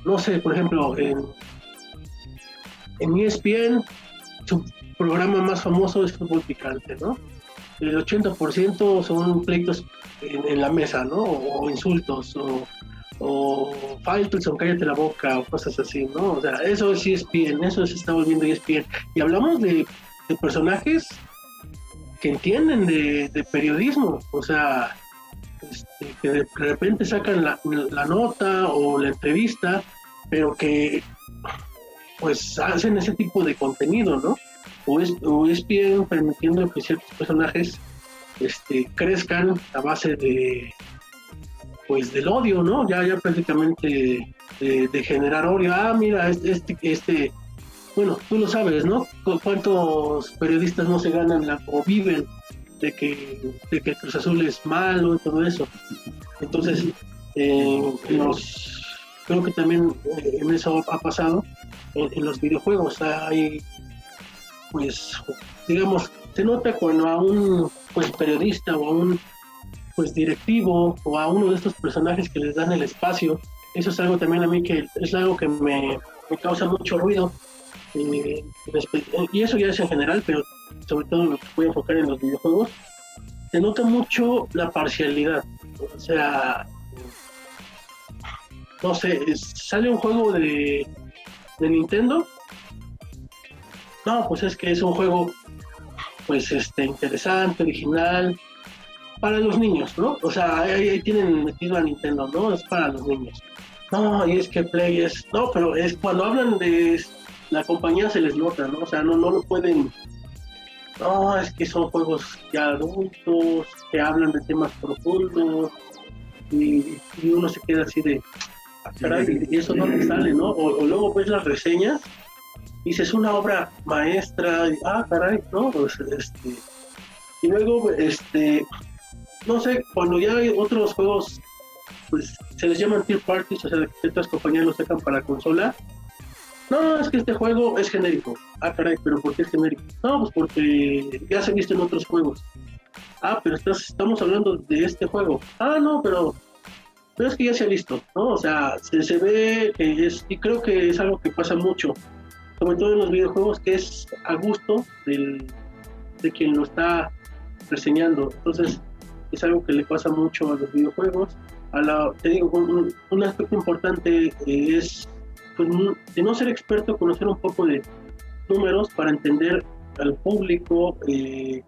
no sé, por ejemplo, en ESPN su programa más famoso es Fútbol Picante, ¿no? El 80% son pleitos en la mesa, ¿no? O insultos, o Faitelson, cállate la boca, o cosas así, ¿no? O sea, eso es ESPN, eso se está volviendo ESPN. Y hablamos de personajes que entienden de periodismo, o sea, que de repente sacan la nota o la entrevista, pero que pues hacen ese tipo de contenido, ¿no? O ESPN permitiendo que ciertos personajes crezcan a base de pues del odio, ¿no? Ya prácticamente de generar odio. Mira, bueno, tú lo sabes, ¿no? ¿Cuántos periodistas no se ganan o viven de que el Cruz Azul es malo y todo eso? Entonces, creo que también en eso ha pasado en los videojuegos. Hay, pues, digamos, se nota cuando a un pues periodista o a un pues directivo o a uno de estos personajes que les dan el espacio. Eso es algo también a mí que es algo que me causa mucho ruido, y eso ya es en general, pero sobre todo lo que voy a enfocar en los videojuegos. Se nota mucho la parcialidad, o sea, no sé, sale un juego de Nintendo, no, pues es que es un juego pues interesante, original, para los niños, ¿no? O sea, ahí tienen metido a Nintendo, ¿no? Es para los niños. No, y es que Play es... No, pero es cuando hablan de la compañía se les nota, ¿no? O sea, no lo pueden... No, es que son juegos ya adultos, que hablan de temas profundos, y uno se queda así de... caray, y eso no te sale, ¿no? O luego ves las reseñas, y dices, una obra maestra, y, caray, ¿no? Pues, y luego, no sé, cuando ya hay otros juegos, pues se les llaman tier parties, o sea, que otras compañías lo sacan para consola. No, es que este juego es genérico. Caray, pero ¿por qué es genérico? No, pues porque ya se ha visto en otros juegos. Pero estamos hablando de este juego. No, pero es que ya se ha visto, ¿no? O sea, se ve que es, y creo que es algo que pasa mucho, sobre todo en los videojuegos, que es a gusto de quien lo está reseñando. Entonces, es algo que le pasa mucho a los videojuegos. Te digo, un aspecto importante es pues, de no ser experto, conocer un poco de números para entender al público que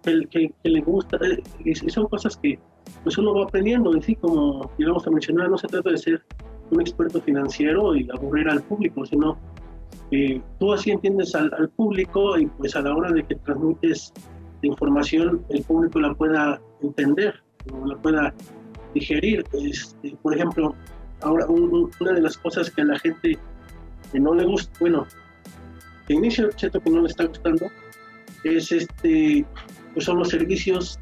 le gusta, y son cosas que pues uno va aprendiendo. Y sí, como llegamos a mencionar, no se trata de ser un experto financiero y aburrir al público, sino tú así entiendes al público, y pues a la hora de que transmites la información, el público la pueda entender o la pueda digerir. Por ejemplo, ahora una de las cosas que a la gente no le gusta, bueno, de inicio siento que no le está gustando, es pues son los servicios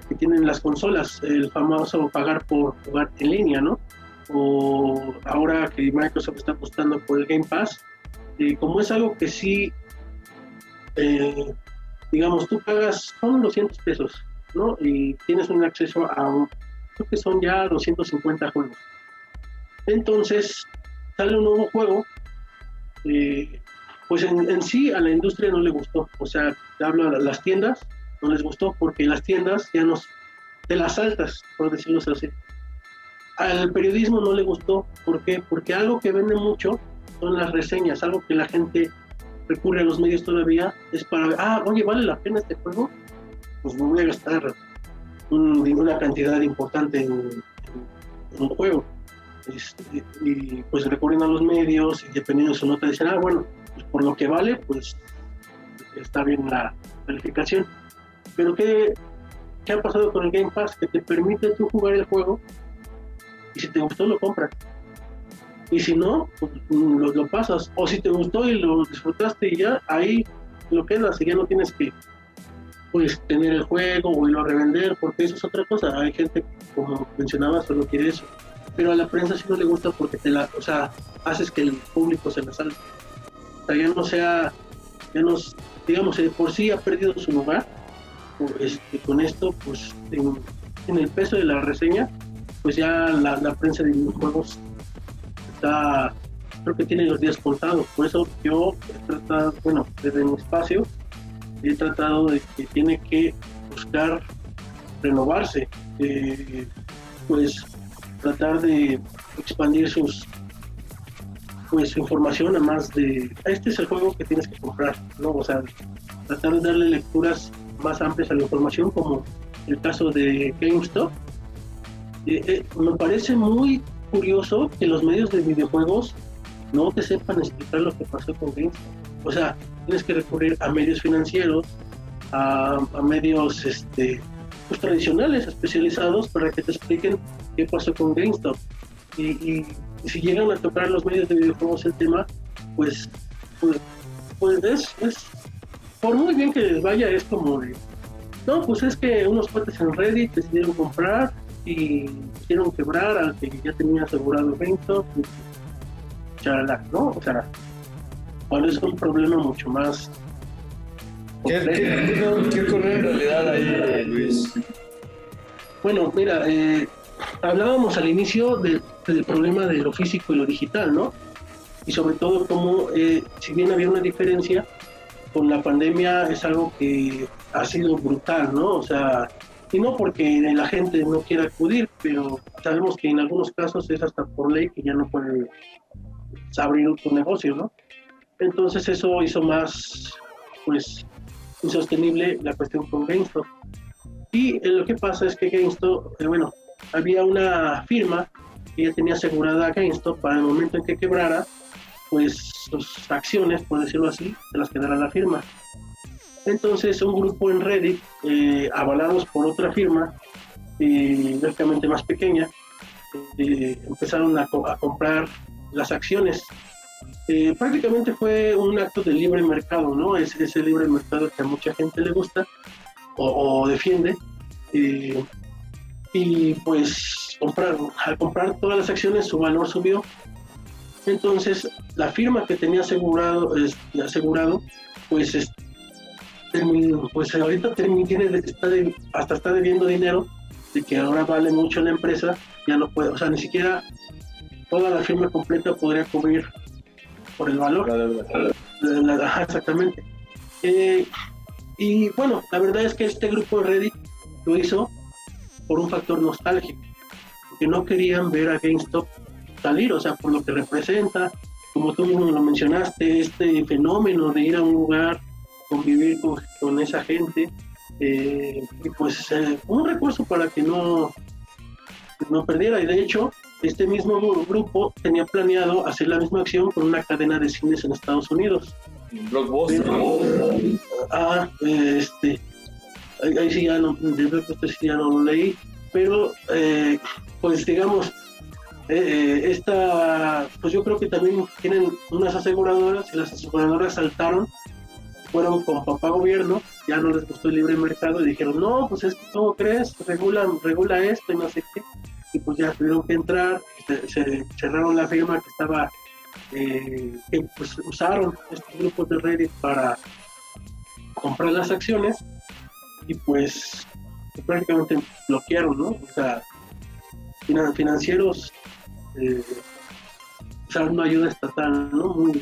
que tienen las consolas, el famoso pagar por jugar en línea, ¿no? O ahora que Microsoft está apostando por el Game Pass, como es algo que sí, digamos, tú pagas, son 200 pesos, ¿no? Y tienes un acceso creo que son ya 250 juegos. Entonces, sale un nuevo juego, pues en sí a la industria no le gustó. O sea, te hablo a las tiendas, no les gustó porque las tiendas ya de las altas, por decirlo así. Al periodismo no le gustó. ¿Por qué? Porque algo que vende mucho son las reseñas, algo que la gente recurre a los medios todavía, es para ver, oye, ¿vale la pena este juego? Pues me voy a gastar una cantidad importante en un juego. Y pues recurren a los medios y dependiendo de su nota dicen, bueno, pues por lo que vale, pues está bien la calificación. Pero ¿qué ha pasado con el Game Pass? Que te permite tú jugar el juego y si te gustó lo compras. Y si no, pues lo pasas. O si te gustó y lo disfrutaste y ya, ahí lo quedas y ya no tienes que pues tener el juego o irlo a revender, porque eso es otra cosa. Hay gente, como mencionaba, solo quiere eso. Pero a la prensa sí no le gusta porque o sea, haces que el público se la salga. O sea, digamos, por sí ha perdido su lugar. Con esto, pues, en el peso de la reseña, pues ya la prensa de videojuegos creo que tiene los días contados. Por eso yo he tratado, bueno, desde mi espacio, he tratado de que tiene que buscar renovarse, pues tratar de expandir su información a más de, este es el juego que tienes que comprar, ¿no? O sea, tratar de darle lecturas más amplias a la información, como el caso de GameStop. Me parece muy curioso que los medios de videojuegos no te sepan explicar lo que pasó con GameStop. O sea, tienes que recurrir a medios financieros, a medios pues, tradicionales, especializados, para que te expliquen qué pasó con GameStop. Y si llegan a tocar los medios de videojuegos el tema, pues es por muy bien que les vaya, es como de, no, pues es que unos cuates en Reddit decidieron comprar y quisieron quebrar al que ya tenía asegurado GameStop, y charala, ¿no? O sea, cuando es un problema mucho más. ¿Qué ocurrió en realidad ahí, Luis? Bueno, mira, hablábamos al inicio del problema de lo físico y lo digital, ¿no? Y sobre todo cómo, si bien había una diferencia, con la pandemia es algo que ha sido brutal, ¿no? O sea, y no porque la gente no quiera acudir, pero sabemos que en algunos casos es hasta por ley que ya no puede abrir tu negocio, ¿no? Entonces eso hizo más, pues, insostenible la cuestión con GameStop. Y lo que pasa es que GameStop, bueno, había una firma que ya tenía asegurada a GameStop para el momento en que quebrara, pues sus acciones, por decirlo así, se las quedara la firma. Entonces un grupo en Reddit, avalados por otra firma, lógicamente más pequeña, empezaron a comprar las acciones. Prácticamente fue un acto de libre mercado, ¿no? Es ese libre mercado que a mucha gente le gusta o defiende. Y pues al comprar todas las acciones su valor subió. Entonces la firma que tenía asegurado pues ahorita está debiendo dinero, de que ahora vale mucho la empresa, ya no puede, o sea, ni siquiera toda la firma completa podría cubrir por el valor. Exactamente. Y bueno, la verdad es que este grupo de Reddit lo hizo por un factor nostálgico, porque no querían ver a GameStop salir, o sea, por lo que representa, como tú mismo lo mencionaste, este fenómeno de ir a un lugar, convivir con esa gente, y pues un recurso para que no perdiera. Y de hecho, este mismo grupo tenía planeado hacer la misma acción con una cadena de cines en Estados Unidos. Blockbuster. Ahí sí ya no, sí ya no lo leí, pero pues digamos, pues yo creo que también tienen unas aseguradoras, y las aseguradoras saltaron, fueron con papá gobierno, ya no les gustó el libre mercado y dijeron, no, pues es que ¿cómo crees? Regula esto y no sé qué, y pues ya tuvieron que entrar, se cerraron la firma que estaba, que pues usaron estos grupos de Reddit para comprar las acciones, y pues prácticamente bloquearon, ¿no? O sea, financieros, usaron una ayuda estatal, ¿no? Muy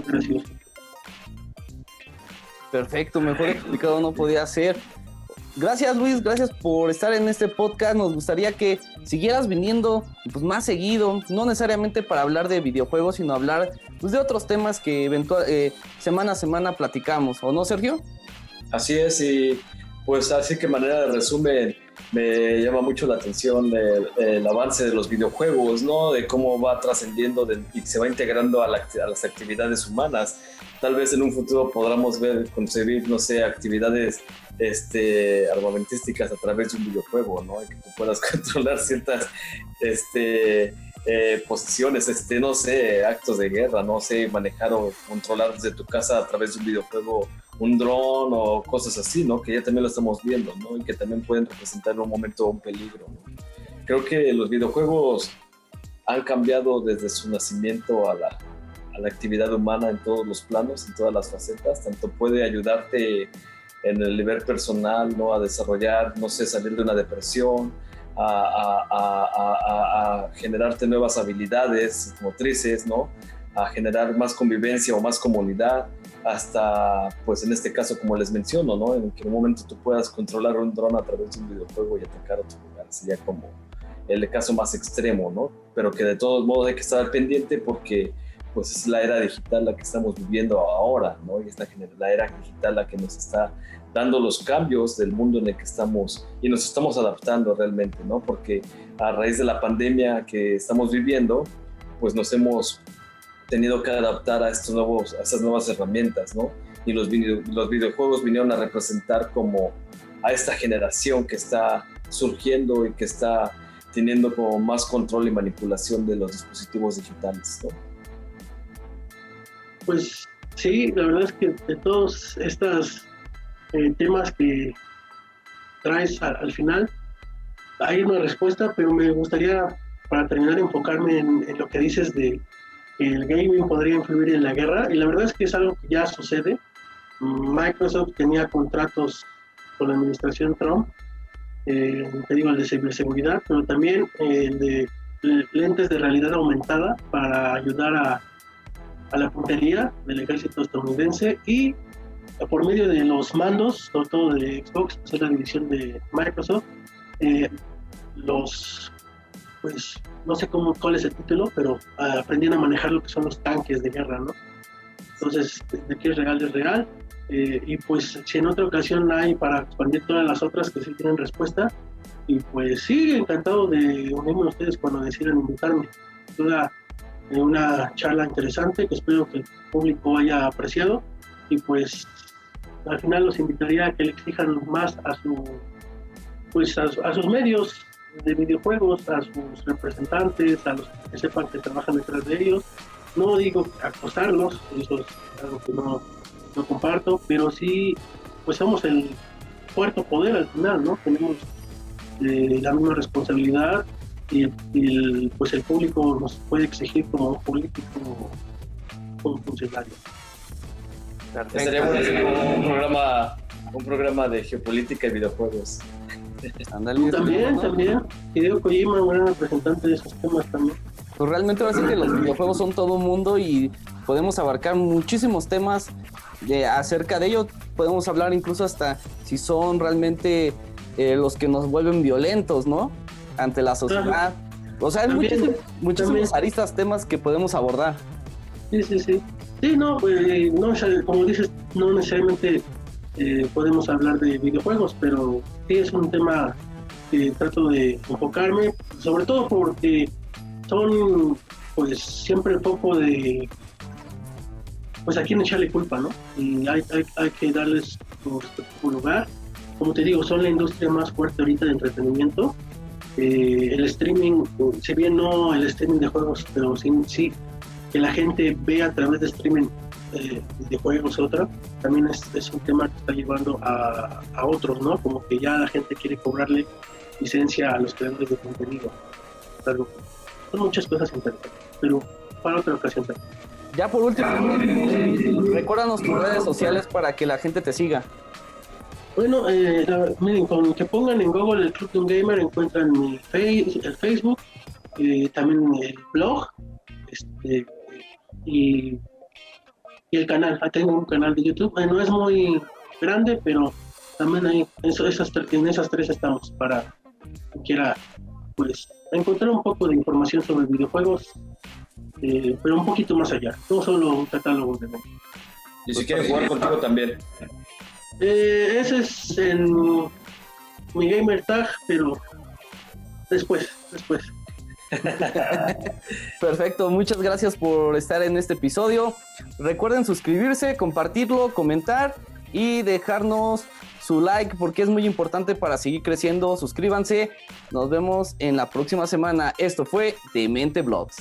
gracioso. Perfecto, mejor explicado no podía ser. Gracias, Luis, gracias por estar en este podcast. Nos gustaría que siguieras viniendo pues más seguido, no necesariamente para hablar de videojuegos, sino hablar pues, de otros temas que semana a semana platicamos, ¿o no, Sergio? Así es, y pues así que manera de resumen, me llama mucho la atención el avance de los videojuegos, ¿no? De cómo va trascendiendo y se va integrando a las actividades humanas. Tal vez en un futuro podamos concebir, no sé, actividades armamentísticas a través de un videojuego, ¿no? Y que tú puedas controlar ciertas posiciones, no sé, actos de guerra, no sé, manejar o controlar desde tu casa a través de un videojuego un dron o cosas así, ¿no? Que ya también lo estamos viendo, ¿no? Y que también pueden representar en un momento un peligro, ¿no? Creo que los videojuegos han cambiado desde su nacimiento a la actividad humana en todos los planos, en todas las facetas. Tanto puede ayudarte en el nivel personal, ¿no? A desarrollar, no sé, salir de una depresión, a generarte nuevas habilidades motrices, ¿no? A generar más convivencia o más comunidad, hasta, pues en este caso, como les menciono, ¿no? En que en un momento tú puedas controlar un dron a través de un videojuego y atacar a tu lugar. Sería como el caso más extremo, ¿no? Pero que de todos modos hay que estar pendiente porque pues es la era digital la que estamos viviendo ahora, ¿no? Y es la era digital la que nos está dando los cambios del mundo en el que estamos y nos estamos adaptando realmente, ¿no? Porque a raíz de la pandemia que estamos viviendo, pues nos hemos tenido que adaptar a estas nuevas herramientas, ¿no? Y los videojuegos vinieron a representar como a esta generación que está surgiendo y que está teniendo como más control y manipulación de los dispositivos digitales, ¿no? Pues sí, la verdad es que de todos estos temas que traes al final, hay una respuesta, pero me gustaría, para terminar, enfocarme en lo que dices de que el gaming podría influir en la guerra, y la verdad es que es algo que ya sucede. Microsoft tenía contratos con la administración Trump, te digo, el de ciberseguridad, pero también el de lentes de realidad aumentada para ayudar a la puntería del ejército estadounidense, y por medio de los mandos, sobre todo de Xbox, que es la división de Microsoft, pues no sé cuál es el título, pero aprendían a manejar lo que son los tanques de guerra, ¿no? Entonces, de aquí es real, y pues si en otra ocasión hay para expandir todas las otras que sí tienen respuesta, y pues sí, encantado de unirme a ustedes cuando decidan invitarme. Una charla interesante que espero que el público haya apreciado, y pues al final los invitaría a que le exijan más a sus medios de videojuegos, a sus representantes, a los que sepan que trabajan detrás de ellos. No digo acosarlos, eso es algo que no comparto, pero sí, pues somos el cuarto poder al final, ¿no? Tenemos la misma responsabilidad, y pues el público nos puede exigir como un político, como un funcionario. Estaría bueno hacer un programa de geopolítica y videojuegos. Ándale, También. Hideo Kojima, un gran representante de esos temas también. Pues realmente ahora sí que los videojuegos son todo un mundo y podemos abarcar muchísimos temas acerca de ello. Podemos hablar incluso hasta si son realmente los que nos vuelven violentos, ¿no? Ante la sociedad. O sea, hay muchísimos aristas, temas que podemos abordar. Sí. Sí, no, como dices, no necesariamente podemos hablar de videojuegos, pero sí es un tema que trato de enfocarme, sobre todo porque son, pues, siempre el foco de, pues, a quién echarle culpa, ¿no? Y hay que darles su lugar. Como te digo, son la industria más fuerte ahorita de entretenimiento. El streaming, si bien no el streaming de juegos, pero sí que la gente ve a través de streaming de juegos otra, también es un tema que está llevando a otros, ¿no? Como que ya la gente quiere cobrarle licencia a los creadores de contenido. Claro, son muchas cosas interesantes, pero para otra ocasión también. Ya por último, recuérdanos tus redes sociales para que la gente te siga. Bueno, miren, con que pongan en Google el Club de un Gamer encuentran el Facebook, también el blog, y el canal. Tengo un canal de YouTube, no es muy grande, pero también hay en esas tres estamos para quien quiera, pues, encontrar un poco de información sobre videojuegos, pero un poquito más allá, no solo un catálogo de México. Y si quieren jugar contigo también. Ese es en mi gamer tag, pero después. Perfecto, muchas gracias por estar en este episodio. Recuerden suscribirse, compartirlo, comentar y dejarnos su like porque es muy importante para seguir creciendo. Suscríbanse. Nos vemos en la próxima semana. Esto fue Demente Vlogs.